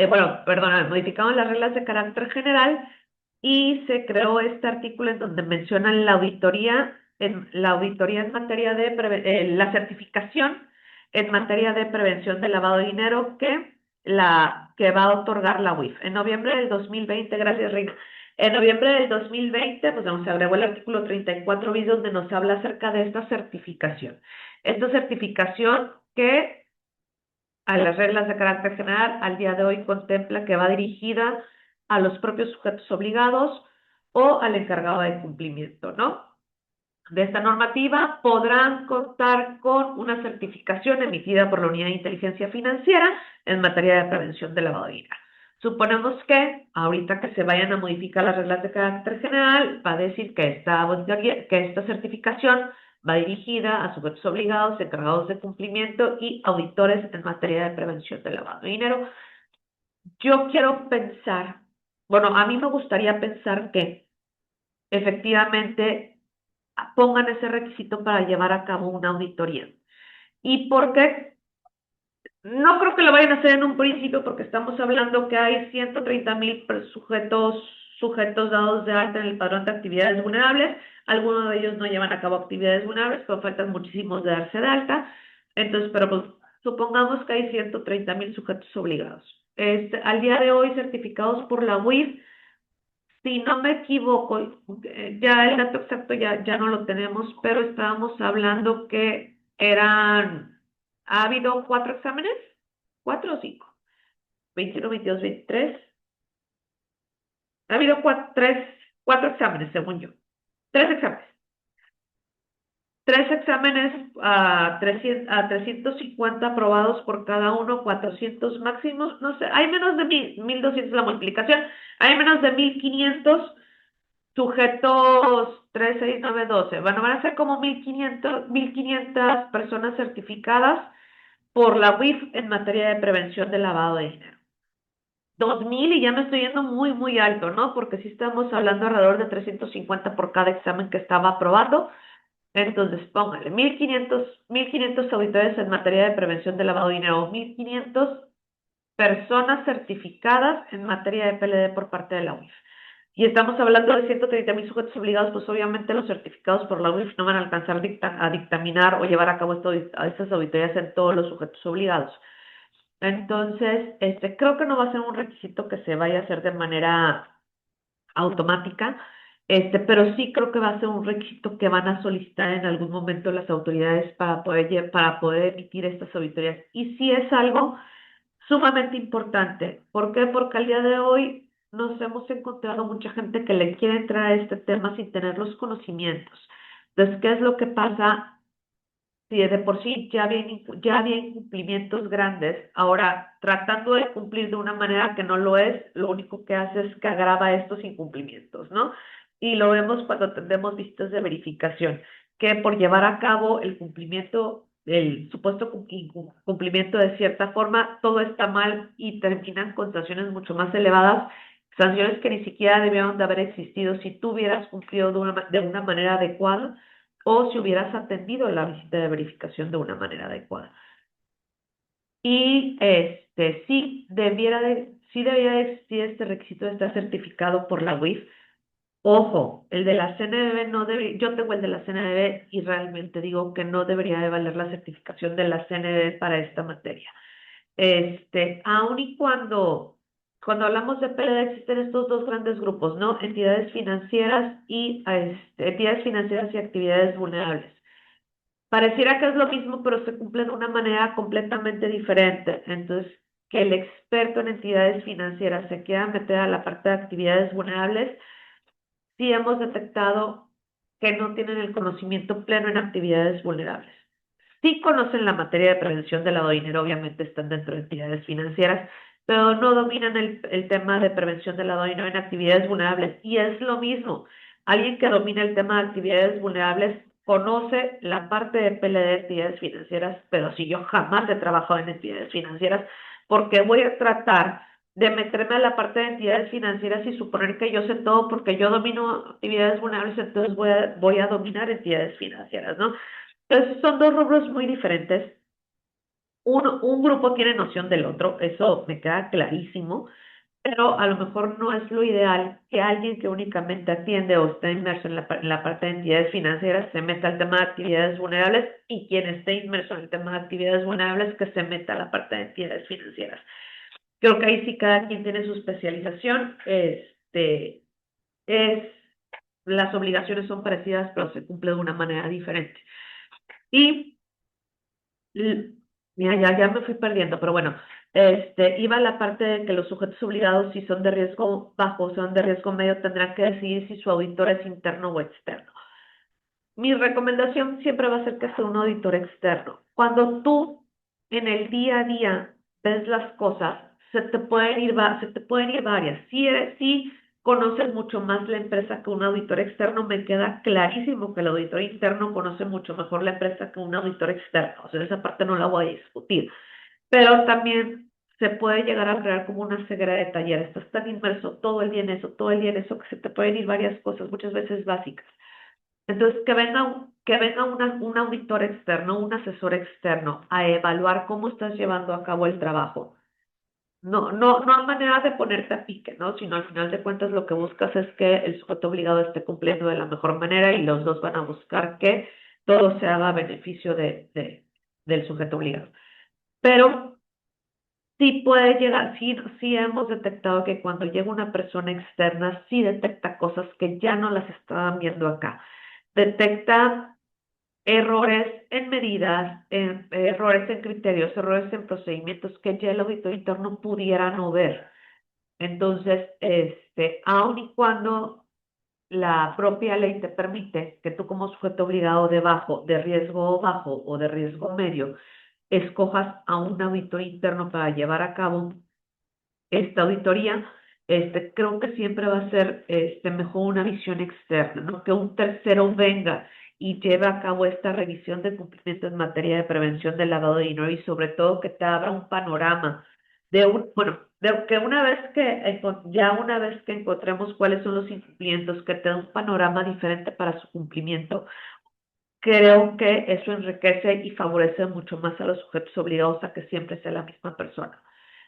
bueno, perdón, modificaron las reglas de carácter general y se creó este artículo en donde mencionan la auditoría en materia de la certificación en materia de prevención del lavado de dinero que va a otorgar la UIF. En noviembre del 2020, gracias Reina, en noviembre del 2020, pues se agregó el artículo 34 bis donde nos habla acerca de esta certificación. Esta certificación que a las reglas de carácter general, al día de hoy contempla que va dirigida a los propios sujetos obligados o al encargado de cumplimiento, ¿no? De esta normativa podrán contar con una certificación emitida por la Unidad de Inteligencia Financiera en materia de prevención de lavado de dinero. Suponemos que ahorita que se vayan a modificar las reglas de carácter general, va a decir que esta certificación va dirigida a sujetos obligados, encargados de cumplimiento y auditores en materia de prevención del lavado de dinero. Yo quiero pensar, bueno, a mí me gustaría pensar que efectivamente pongan ese requisito para llevar a cabo una auditoría. ¿Y por qué? No creo que lo vayan a hacer en un principio porque estamos hablando que hay 130,000 sujetos dados de alta en el padrón de actividades vulnerables. Algunos de ellos no llevan a cabo actividades vulnerables, pero faltan muchísimos de darse de alta. Entonces, pero pues, supongamos que hay 130,000 sujetos obligados. Al día de hoy, certificados por la UIF, Si no me equivoco, ya el dato exacto ya no lo tenemos, pero estábamos hablando que ha habido 4 exámenes, 4 o 5, 21, 22, 23. Ha habido 4 exámenes, según yo. 3 exámenes. 3 exámenes a 350 aprobados por cada uno, 400 máximos, no sé, hay menos de 1200 la multiplicación, hay menos de 1500 sujetos 3, 6, 9, 12. Bueno, van a ser como 1500 personas certificadas por la UIF en materia de prevención del lavado de dinero. 2000 y ya me estoy yendo muy, muy alto, ¿no? Porque sí estamos hablando alrededor de 350 por cada examen que estaba aprobando. Entonces, póngale, 1500 auditores en materia de prevención del lavado de dinero, 1500 personas certificadas en materia de PLD por parte de la UIF. Y estamos hablando de 130,000 sujetos obligados, pues obviamente los certificados por la UIF no van a alcanzar a dictaminar o llevar a cabo estas auditorías en todos los sujetos obligados. Entonces, creo que no va a ser un requisito que se vaya a hacer de manera automática, pero sí creo que va a ser un requisito que van a solicitar en algún momento las autoridades para poder emitir estas auditorías. Y sí es algo sumamente importante. ¿Por qué? Porque al día de hoy nos hemos encontrado mucha gente que le quiere entrar a este tema sin tener los conocimientos. Entonces, ¿qué es lo que pasa? Si de por sí ya había incumplimientos grandes, ahora tratando de cumplir de una manera que no lo es, lo único que hace es que agrava estos incumplimientos, ¿no? Y lo vemos cuando tenemos visitas de verificación, que por llevar a cabo el cumplimiento, el supuesto cumplimiento de cierta forma, todo está mal y terminan con sanciones mucho más elevadas, sanciones que ni siquiera debieron de haber existido si tú hubieras cumplido de una manera adecuada o si hubieras atendido la visita de verificación de una manera adecuada. Y sí debería de existir este requisito de estar certificado por la UIF. Ojo, el de la CNBB no debería, yo tengo el de la CNBB y realmente digo que no debería de valer la certificación de la CNBB para esta materia. Aun y cuando hablamos de PLD existen estos dos grandes grupos, ¿no? Entidades financieras y actividades vulnerables. Pareciera que es lo mismo, pero se cumple de una manera completamente diferente. Entonces, que el experto en entidades financieras se quiera meter a la parte de actividades vulnerables, sí hemos detectado que no tienen el conocimiento pleno en actividades vulnerables. Sí conocen la materia de prevención del lavado de dinero, obviamente están dentro de entidades financieras, pero no dominan el tema de prevención del lavado de dinero en actividades vulnerables. Y es lo mismo, alguien que domina el tema de actividades vulnerables conoce la parte de PLD de actividades financieras, pero si yo jamás he trabajado en entidades financieras, porque voy a tratar de meterme a la parte de entidades financieras y suponer que yo sé todo porque yo domino actividades vulnerables, entonces voy a dominar entidades financieras, ¿no? Entonces son dos rubros muy diferentes. Un grupo tiene noción del otro, eso me queda clarísimo, pero a lo mejor no es lo ideal que alguien que únicamente atiende o está inmerso en la parte de entidades financieras se meta al tema de actividades vulnerables y quien esté inmerso en el tema de actividades vulnerables que se meta a la parte de entidades financieras. Creo que ahí sí cada quien tiene su especialización, es, las obligaciones son parecidas, pero se cumple de una manera diferente. Y mira, ya me fui perdiendo, pero bueno, iba a la parte de que los sujetos obligados, si son de riesgo bajo o son de riesgo medio, tendrán que decidir si su auditor es interno o externo. Mi recomendación siempre va a ser que sea un auditor externo. Cuando tú en el día a día ves las cosas, se te pueden ir varias. Si conoces mucho más la empresa que un auditor externo, me queda clarísimo que el auditor interno conoce mucho mejor la empresa que un auditor externo. O sea, esa parte no la voy a discutir. Pero también se puede llegar a crear como una ceguera de taller. Estás tan inmerso todo el día en eso, que se te pueden ir varias cosas, muchas veces básicas. Entonces, que venga un auditor externo, un asesor externo a evaluar cómo estás llevando a cabo el trabajo. No hay manera de ponerte a pique, ¿no? Sino al final de cuentas lo que buscas es que el sujeto obligado esté cumpliendo de la mejor manera y los dos van a buscar que todo se haga a beneficio del sujeto obligado. Pero Sí puede llegar, sí hemos detectado que cuando llega una persona externa, sí detecta cosas que ya no las estaban viendo acá. Detecta errores en medidas, errores en criterios, errores en procedimientos que ya el auditor interno pudiera no ver. Entonces, aun y cuando la propia ley te permite que tú como sujeto obligado de riesgo bajo o de riesgo medio, escojas a un auditor interno para llevar a cabo esta auditoría, creo que siempre va a ser mejor una visión externa, ¿no? Que un tercero venga y lleve a cabo esta revisión de cumplimiento en materia de prevención del lavado de dinero y sobre todo que te abra un panorama bueno, de que ya una vez que encontremos cuáles son los incumplimientos, que te dé un panorama diferente para su cumplimiento, creo que eso enriquece y favorece mucho más a los sujetos obligados a que siempre sea la misma persona.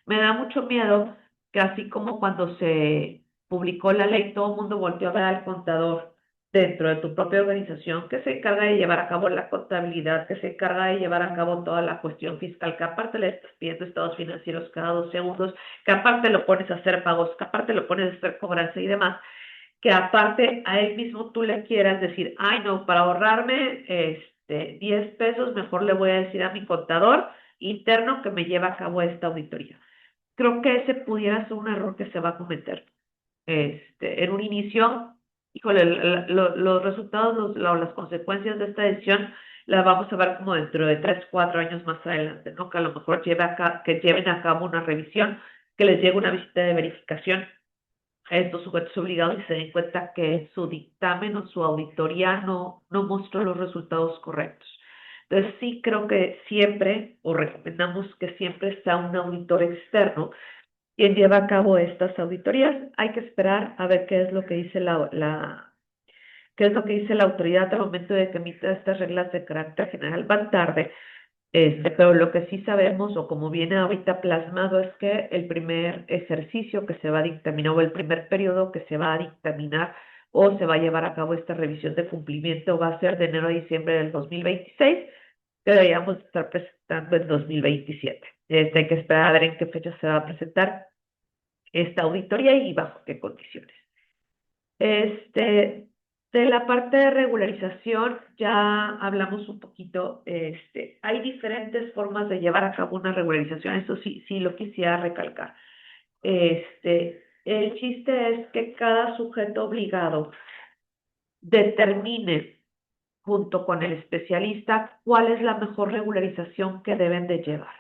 Me da mucho miedo que así como cuando se publicó la ley, todo el mundo volteó a ver al contador dentro de tu propia organización que se encarga de llevar a cabo la contabilidad, que se encarga de llevar a cabo toda la cuestión fiscal, que aparte le estás pidiendo estados financieros cada 2 segundos, que aparte lo pones a hacer pagos, que aparte lo pones a hacer cobranza y demás, que aparte a él mismo tú le quieras decir, ay no, para ahorrarme 10 pesos, mejor le voy a decir a mi contador interno que me lleve a cabo esta auditoría. Creo que ese pudiera ser un error que se va a cometer. En un inicio, híjole, los resultados, las consecuencias de esta decisión las vamos a ver como dentro de 3, 4 años más adelante, ¿no? Que a lo mejor que lleven a cabo una revisión, que les llegue una visita de verificación a estos sujetos obligados y se den cuenta que su dictamen o su auditoría no mostró los resultados correctos. Entonces sí creo que siempre, o recomendamos que siempre sea un auditor externo quien lleva a cabo estas auditorías. Hay que esperar a ver qué es lo que dice qué es lo que dice la autoridad al momento de que emita estas reglas de carácter general. Van tarde, pero lo que sí sabemos, o como viene ahorita plasmado, es que el primer ejercicio que se va a dictaminar, o el primer periodo que se va a dictaminar, o se va a llevar a cabo esta revisión de cumplimiento, va a ser de enero a diciembre del 2026, que deberíamos estar presentando en 2027. Hay que esperar a ver en qué fecha se va a presentar esta auditoría y bajo qué condiciones. De la parte de regularización ya hablamos un poquito, hay diferentes formas de llevar a cabo una regularización, eso sí lo quisiera recalcar. El chiste es que cada sujeto obligado determine junto con el especialista cuál es la mejor regularización que deben de llevar.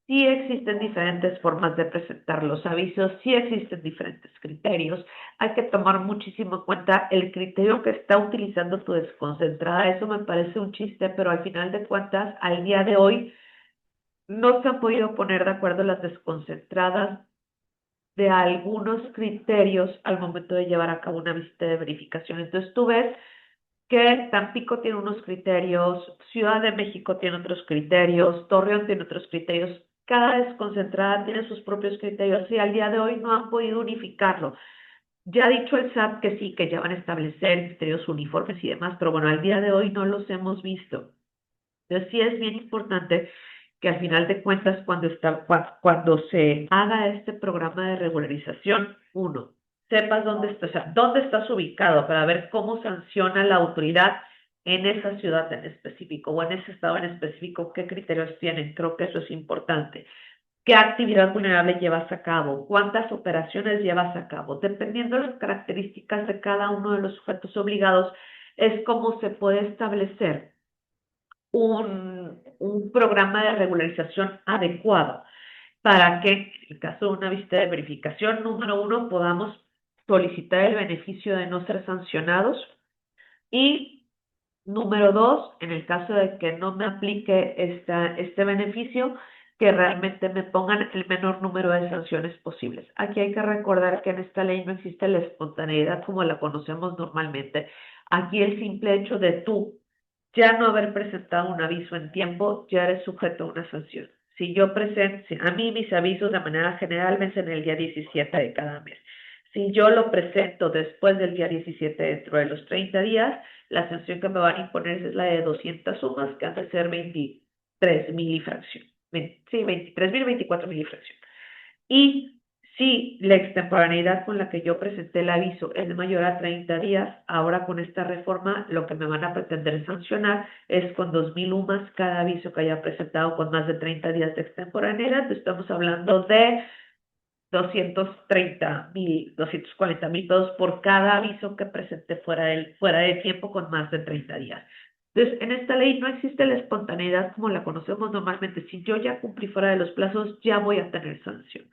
Sí existen diferentes formas de presentar los avisos, sí existen diferentes criterios. Hay que tomar muchísimo en cuenta el criterio que está utilizando tu desconcentrada. Eso me parece un chiste, pero al final de cuentas, al día de hoy, no se han podido poner de acuerdo las desconcentradas de algunos criterios al momento de llevar a cabo una visita de verificación. Entonces tú ves que Tampico tiene unos criterios, Ciudad de México tiene otros criterios, Torreón tiene otros criterios, cada desconcentrada tiene sus propios criterios y al día de hoy no han podido unificarlo. Ya ha dicho el SAT que sí, que ya van a establecer criterios uniformes y demás, pero bueno, al día de hoy no los hemos visto. Entonces sí es bien importante que al final de cuentas cuando se haga este programa de regularización, uno, sepas dónde estás ubicado para ver cómo sanciona la autoridad en esa ciudad en específico o en ese estado en específico, qué criterios tienen. Creo que eso es importante. ¿Qué actividad vulnerable llevas a cabo? ¿Cuántas operaciones llevas a cabo? Dependiendo de las características de cada uno de los sujetos obligados, es cómo se puede establecer un programa de regularización adecuado para que, en el caso de una visita de verificación, número uno, podamos solicitar el beneficio de no ser sancionados y, número dos, en el caso de que no me aplique este beneficio, que realmente me pongan el menor número de sanciones posibles. Aquí hay que recordar que en esta ley no existe la espontaneidad como la conocemos normalmente. Aquí el simple hecho de tú ya no haber presentado un aviso en tiempo, ya eres sujeto a una sanción. A mí mis avisos de manera general vencen el día 17 de cada mes. Si yo lo presento después del día 17 dentro de los 30 días, la sanción que me van a imponer es la de 200 sumas, que han de ser 23,000 y fracción. sí, 23.000, 24.000 infracción. Y si la extemporaneidad con la que yo presenté el aviso es mayor a 30 días, ahora con esta reforma lo que me van a pretender sancionar es con 2.000 UMAS cada aviso que haya presentado con más de 30 días de extemporaneidad. Estamos hablando de 230.000, 240.000 pesos por cada aviso que presente fuera de tiempo con más de 30 días. Entonces, en esta ley no existe la espontaneidad como la conocemos normalmente. Si yo ya cumplí fuera de los plazos, ya voy a tener sanción.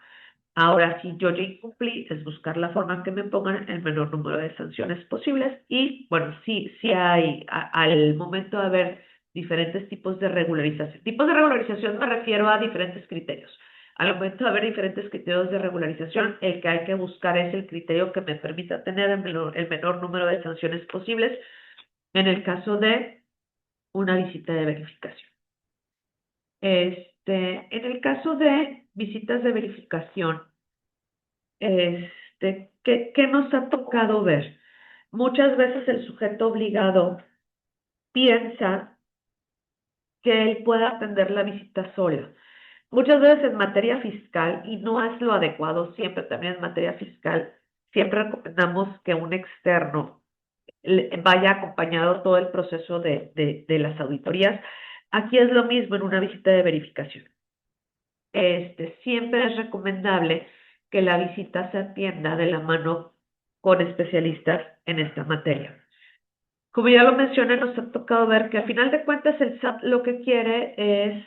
Ahora, si yo ya incumplí, es buscar la forma en que me pongan el menor número de sanciones posibles. Y bueno, sí hay, al momento de haber diferentes tipos de regularización. Tipos de regularización me refiero a diferentes criterios. Al momento de haber diferentes criterios de regularización, el que hay que buscar es el criterio que me permita tener el menor número de sanciones posibles en el caso de una visita de verificación. En el caso de visitas de verificación, ¿qué nos ha tocado ver? Muchas veces el sujeto obligado piensa que él puede atender la visita sola. Muchas veces en materia fiscal, y no es lo adecuado, siempre también en materia fiscal, siempre recomendamos que un externo vaya acompañado todo el proceso de las auditorías. Aquí es lo mismo en una visita de verificación. Siempre es recomendable que la visita se atienda de la mano con especialistas en esta materia. Como ya lo mencioné, nos ha tocado ver que al final de cuentas el SAT lo que quiere es,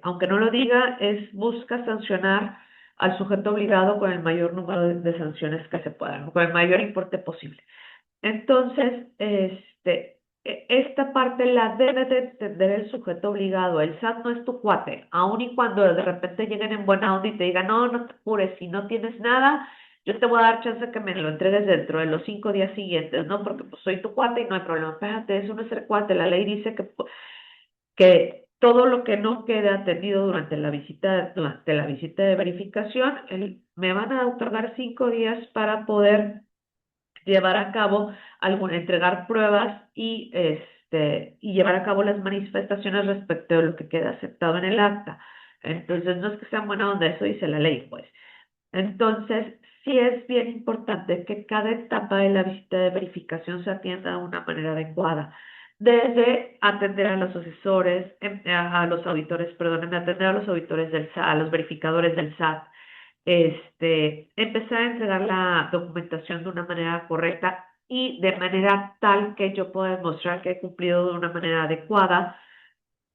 aunque no lo diga, busca sancionar al sujeto obligado con el mayor número de sanciones que se puedan, con el mayor importe posible. Entonces, esta parte la debe de entender el sujeto obligado. El SAT no es tu cuate, aun y cuando de repente lleguen en buena onda y te digan, no, no te apures, si no tienes nada, yo te voy a dar chance que me lo entregues dentro de los 5 días siguientes, ¿no? Porque pues soy tu cuate y no hay problema. Espérate, eso no es ser cuate. La ley dice que todo lo que no quede atendido durante la visita de verificación, me van a otorgar 5 días para poder llevar a cabo entregar pruebas y llevar a cabo las manifestaciones respecto de lo que queda aceptado en el acta. Entonces, no es que sea buena onda, eso dice la ley, pues. Entonces, sí es bien importante que cada etapa de la visita de verificación se atienda de una manera adecuada. Desde atender a los asesores, a los auditores, perdónenme, atender a los auditores del SAT, a los verificadores del SAT, empezar a entregar la documentación de una manera correcta y de manera tal que yo pueda demostrar que he cumplido de una manera adecuada,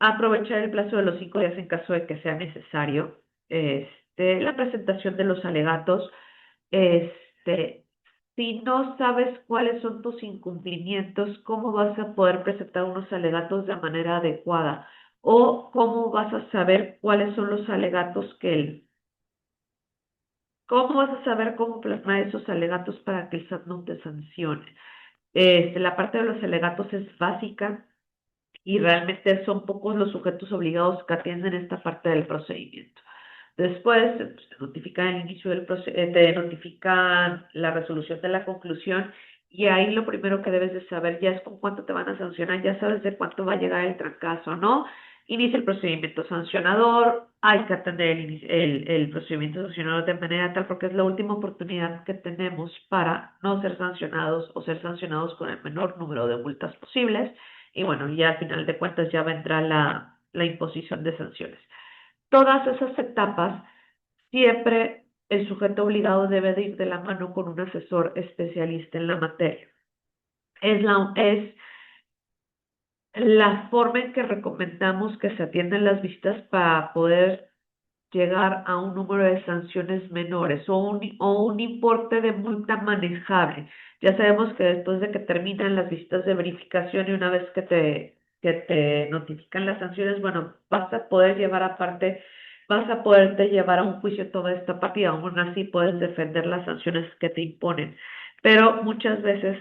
aprovechar el plazo de los 5 días en caso de que sea necesario, la presentación de los alegatos, si no sabes cuáles son tus incumplimientos, ¿cómo vas a poder presentar unos alegatos de manera adecuada? ¿O cómo vas a saber cuáles son los alegatos ¿Cómo vas a saber cómo plasmar esos alegatos para que el SAT no te sancione? La parte de los alegatos es básica y realmente son pocos los sujetos obligados que atienden esta parte del procedimiento. Después, pues, te notifican el inicio del te notifican la resolución de la conclusión y ahí lo primero que debes de saber ya es con cuánto te van a sancionar, ya sabes de cuánto va a llegar el trancazo, ¿no? Inicia el procedimiento sancionador, hay que atender el procedimiento sancionador de manera tal porque es la última oportunidad que tenemos para no ser sancionados o ser sancionados con el menor número de multas posibles y bueno, ya al final de cuentas ya vendrá la imposición de sanciones. Todas esas etapas, siempre el sujeto obligado debe de ir de la mano con un asesor especialista en la materia. Es la forma en que recomendamos que se atiendan las visitas para poder llegar a un número de sanciones menores o un importe de multa manejable. Ya sabemos que después de que terminan las visitas de verificación y una vez que te notifican las sanciones, bueno, vas a poderte llevar a un juicio toda esta parte y aún así puedes defender las sanciones que te imponen. Pero muchas veces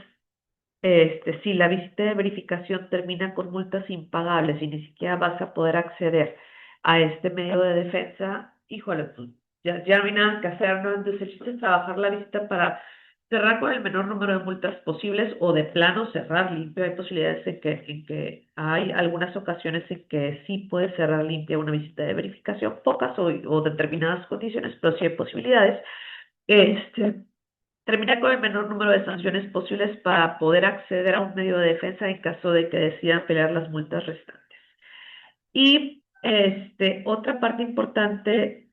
si la visita de verificación termina con multas impagables y ni siquiera vas a poder acceder a este medio de defensa, híjole, pues ya no hay nada que hacer, ¿no? Entonces el chiste es trabajar la visita para cerrar con el menor número de multas posibles o de plano cerrar limpio. Hay posibilidades en que hay algunas ocasiones en que sí puedes cerrar limpia una visita de verificación, pocas o determinadas condiciones, pero sí hay posibilidades. Este, Terminar con el menor número de sanciones posibles para poder acceder a un medio de defensa en caso de que decidan pelear las multas restantes. Y otra parte importante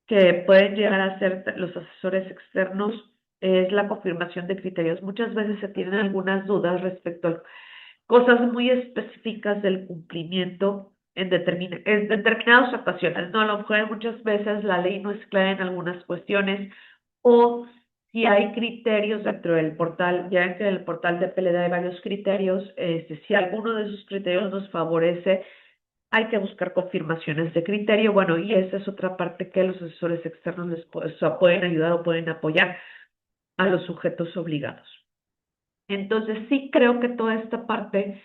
que pueden llegar a hacer los asesores externos es la confirmación de criterios. Muchas veces se tienen algunas dudas respecto a cosas muy específicas del cumplimiento en determinadas ocasiones, ¿no? A lo mejor muchas veces la ley no es clara en algunas cuestiones o si hay criterios dentro del portal, ya que en el portal de PLD hay varios criterios, si alguno de esos criterios nos favorece, hay que buscar confirmaciones de criterio. Bueno, y esa es otra parte que los asesores externos pueden ayudar o pueden apoyar a los sujetos obligados. Entonces, sí creo que toda esta parte,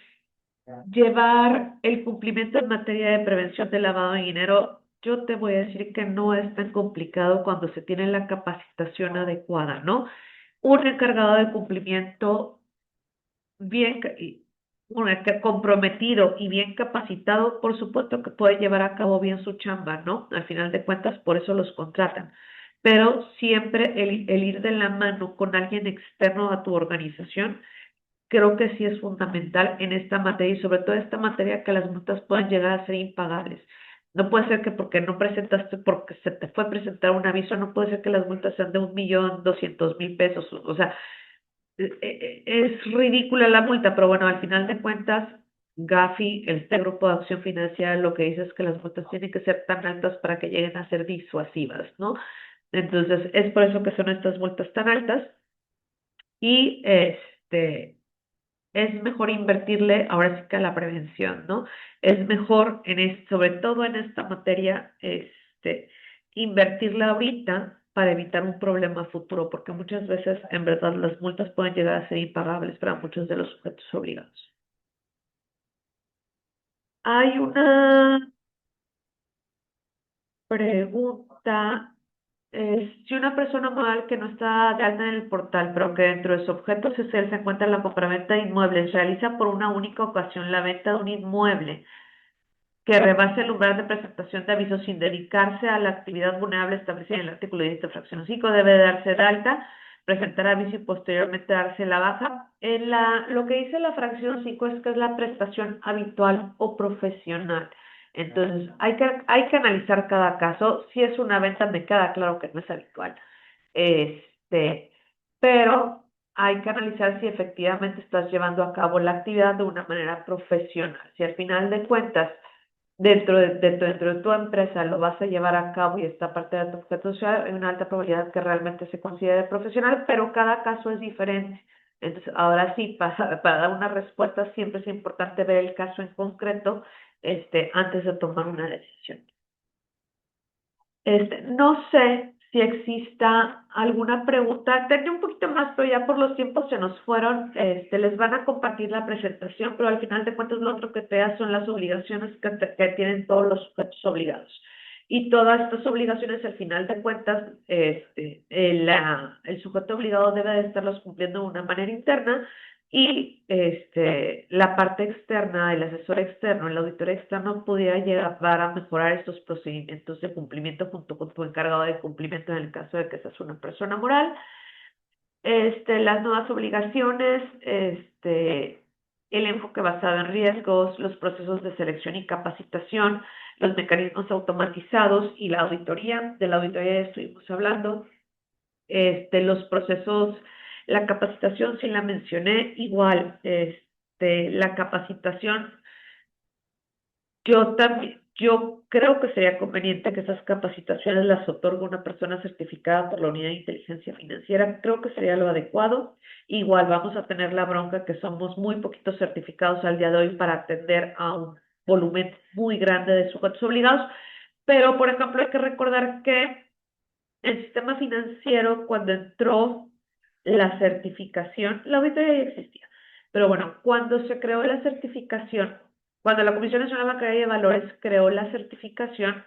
llevar el cumplimiento en materia de prevención de lavado de dinero, yo te voy a decir que no es tan complicado cuando se tiene la capacitación adecuada, ¿no? Un encargado de cumplimiento bien comprometido y bien capacitado, por supuesto que puede llevar a cabo bien su chamba, ¿no? Al final de cuentas, por eso los contratan. Pero siempre el ir de la mano con alguien externo a tu organización, creo que sí es fundamental en esta materia y sobre todo esta materia que las multas pueden llegar a ser impagables. No puede ser que porque no presentaste, porque se te fue a presentar un aviso, no puede ser que las multas sean de 1.200.000 pesos. O sea, es ridícula la multa, pero bueno, al final de cuentas, Gafi, este grupo de acción financiera, lo que dice es que las multas tienen que ser tan altas para que lleguen a ser disuasivas, ¿no? Entonces, es por eso que son estas multas tan altas y es mejor invertirle ahora sí que a la prevención, ¿no? Es mejor sobre todo en esta materia, invertirla ahorita para evitar un problema futuro, porque muchas veces en verdad las multas pueden llegar a ser impagables para muchos de los sujetos obligados. Hay una pregunta. Si una persona moral que no está de alta en el portal, pero que dentro de su objeto social se encuentra la compraventa de inmuebles, realiza por una única ocasión la venta de un inmueble que rebase el umbral de presentación de avisos sin dedicarse a la actividad vulnerable establecida en el artículo 10 fracción 5, debe darse de alta, presentar aviso y posteriormente darse la baja. Lo que dice la fracción 5 es que es la prestación habitual o profesional. Entonces, hay que analizar cada caso. Si es una venta, me queda claro que no es habitual. Pero hay que analizar si efectivamente estás llevando a cabo la actividad de una manera profesional. Si al final de cuentas dentro de tu empresa lo vas a llevar a cabo y está parte de tu objeto social, hay una alta probabilidad que realmente se considere profesional, pero cada caso es diferente. Entonces, ahora sí, para dar una respuesta, siempre es importante ver el caso en concreto, antes de tomar una decisión. No sé si exista alguna pregunta. Tenía un poquito más, pero ya por los tiempos se nos fueron. Les van a compartir la presentación, pero al final de cuentas lo otro que te da son las obligaciones que tienen todos los sujetos obligados. Y todas estas obligaciones, al final de cuentas, el sujeto obligado debe de estarlos cumpliendo de una manera interna y la parte externa, el asesor externo, el auditor externo pudiera llegar a mejorar estos procedimientos de cumplimiento junto con tu encargado de cumplimiento en el caso de que seas una persona moral. Las nuevas obligaciones, el enfoque basado en riesgos, los procesos de selección y capacitación, los mecanismos automatizados y la auditoría. De la auditoría ya estuvimos hablando. Los procesos, la capacitación sí la mencioné, igual, la capacitación, yo creo que sería conveniente que esas capacitaciones las otorgue una persona certificada por la Unidad de Inteligencia Financiera, creo que sería lo adecuado. Igual vamos a tener la bronca que somos muy poquitos certificados al día de hoy para atender a un volumen muy grande de sujetos obligados, pero por ejemplo hay que recordar que el sistema financiero, cuando entró la certificación, la auditoría ya existía, pero bueno, cuando se creó la certificación, cuando la Comisión Nacional Bancaria de Valores creó la certificación,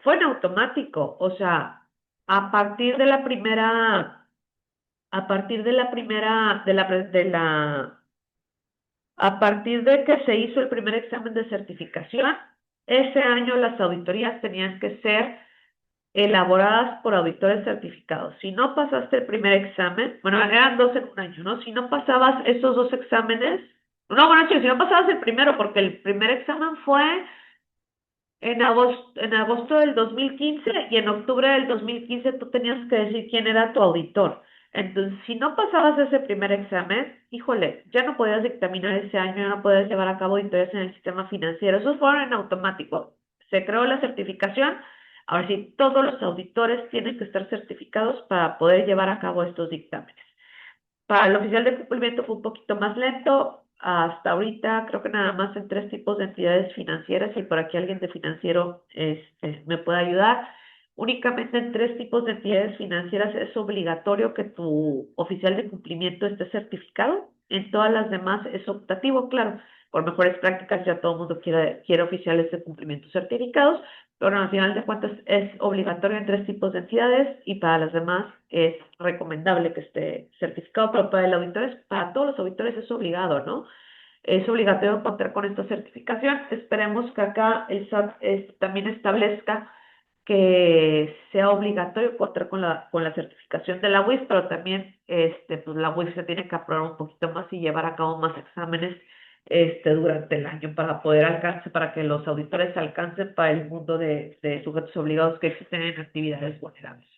fue en automático, o sea, a partir de la primera a partir de la primera, a partir de que se hizo el primer examen de certificación, ese año las auditorías tenían que ser elaboradas por auditores certificados. Si no pasaste el primer examen, bueno, eran dos en un año, ¿no? Si no pasabas esos dos exámenes, no, bueno, sí, si no pasabas el primero, porque el primer examen fue en agosto del 2015 y en octubre del 2015 tú tenías que decir quién era tu auditor. Entonces, si no pasabas ese primer examen, híjole, ya no podías dictaminar ese año, ya no podías llevar a cabo auditorías en el sistema financiero. Esos fueron en automático. Se creó la certificación. Ahora sí, todos los auditores tienen que estar certificados para poder llevar a cabo estos dictámenes. Para el oficial de cumplimiento fue un poquito más lento. Hasta ahorita creo que nada más en tres tipos de entidades financieras y por aquí alguien de financiero me puede ayudar. Únicamente en tres tipos de entidades financieras es obligatorio que tu oficial de cumplimiento esté certificado. En todas las demás es optativo, claro. Por mejores prácticas ya todo el mundo quiere oficiales de cumplimiento certificados, pero al final de cuentas es obligatorio en tres tipos de entidades y para las demás es recomendable que esté certificado, pero para el auditor, para todos los auditores es obligado, ¿no? Es obligatorio contar con esta certificación. Esperemos que acá el SAT también establezca que sea obligatorio contar con la certificación de la UIF, pero también pues la UIF se tiene que aprobar un poquito más y llevar a cabo más exámenes durante el año para poder alcanzar, para que los auditores alcancen para el mundo de sujetos obligados que existen en actividades vulnerables.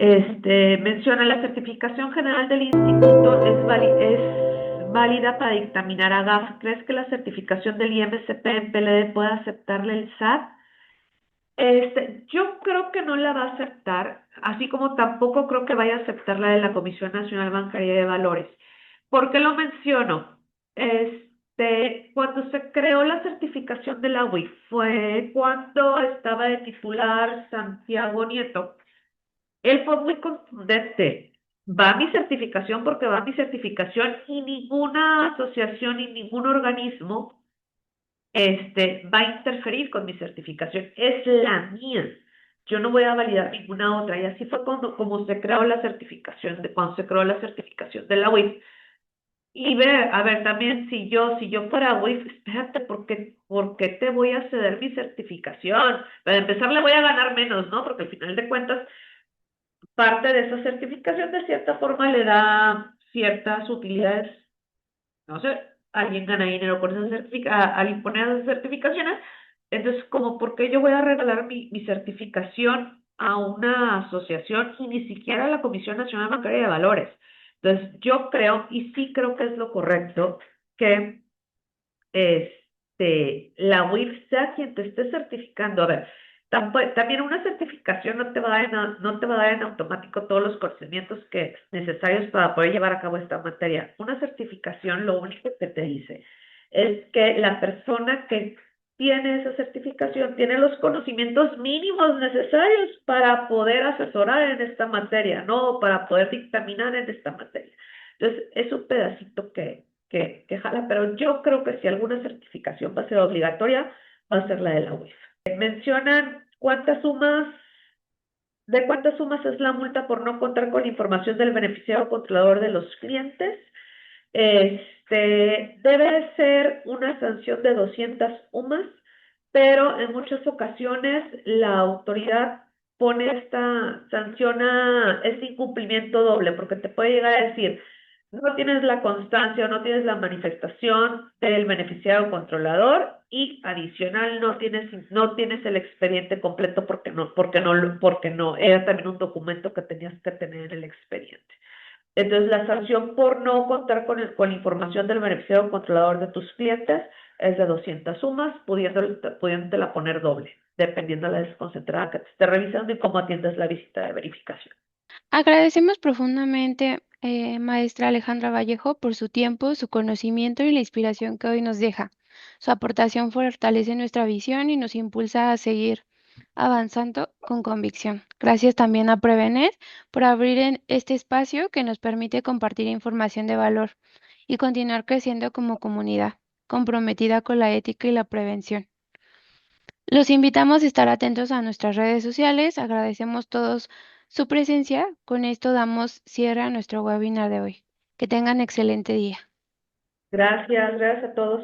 Menciona la certificación general del instituto es válida para dictaminar a GAF. ¿Crees que la certificación del IMCP en PLD puede aceptarle el SAT? Yo creo que no la va a aceptar, así como tampoco creo que vaya a aceptar la de la Comisión Nacional Bancaria de Valores. ¿Por qué lo menciono? Cuando se creó la certificación de la UIF fue cuando estaba de titular Santiago Nieto. Él fue muy contundente. Va mi certificación porque va mi certificación y ninguna asociación ni ningún organismo va a interferir con mi certificación. Es la mía. Yo no voy a validar ninguna otra. Y así fue como se creó la certificación, cuando se creó la certificación de la UIF. Y ver, a ver, también si yo fuera UIF, espérate, ¿por qué te voy a ceder mi certificación? Para empezar, le voy a ganar menos, ¿no? Porque al final de cuentas, parte de esa certificación de cierta forma le da ciertas utilidades, no sé, alguien gana dinero por esas al imponer esas certificaciones, entonces como por qué yo voy a regalar mi certificación a una asociación y ni siquiera a la Comisión Nacional Bancaria de Valores. Entonces yo creo, y sí creo que es lo correcto, que la UIF sea quien te esté certificando. A ver, también una certificación no te va a dar no te va a dar en automático todos los conocimientos necesarios para poder llevar a cabo esta materia. Una certificación lo único que te dice es que la persona que tiene esa certificación tiene los conocimientos mínimos necesarios para poder asesorar en esta materia, no para poder dictaminar en esta materia. Entonces, es un pedacito que jala, pero yo creo que si alguna certificación va a ser obligatoria, va a ser la de la UIF. Mencionan de cuántas sumas es la multa por no contar con información del beneficiario controlador de los clientes. Debe ser una sanción de 200 UMAS, pero en muchas ocasiones la autoridad sanciona este incumplimiento doble, porque te puede llegar a decir, no tienes la constancia o no tienes la manifestación del beneficiario controlador y adicional no tienes el expediente completo porque no, era también un documento que tenías que tener en el expediente. Entonces, la sanción por no contar con la información del beneficiario controlador de tus clientes es de 200 sumas, pudiéndotela poner doble, dependiendo de la desconcentrada que te esté revisando y cómo atiendes la visita de verificación. Agradecemos profundamente, maestra Alejandra Vallejo, por su tiempo, su conocimiento y la inspiración que hoy nos deja. Su aportación fortalece nuestra visión y nos impulsa a seguir avanzando con convicción. Gracias también a Prevenet por abrir en este espacio que nos permite compartir información de valor y continuar creciendo como comunidad, comprometida con la ética y la prevención. Los invitamos a estar atentos a nuestras redes sociales. Agradecemos todos su presencia. Con esto damos cierre a nuestro webinar de hoy. Que tengan excelente día. Gracias a todos.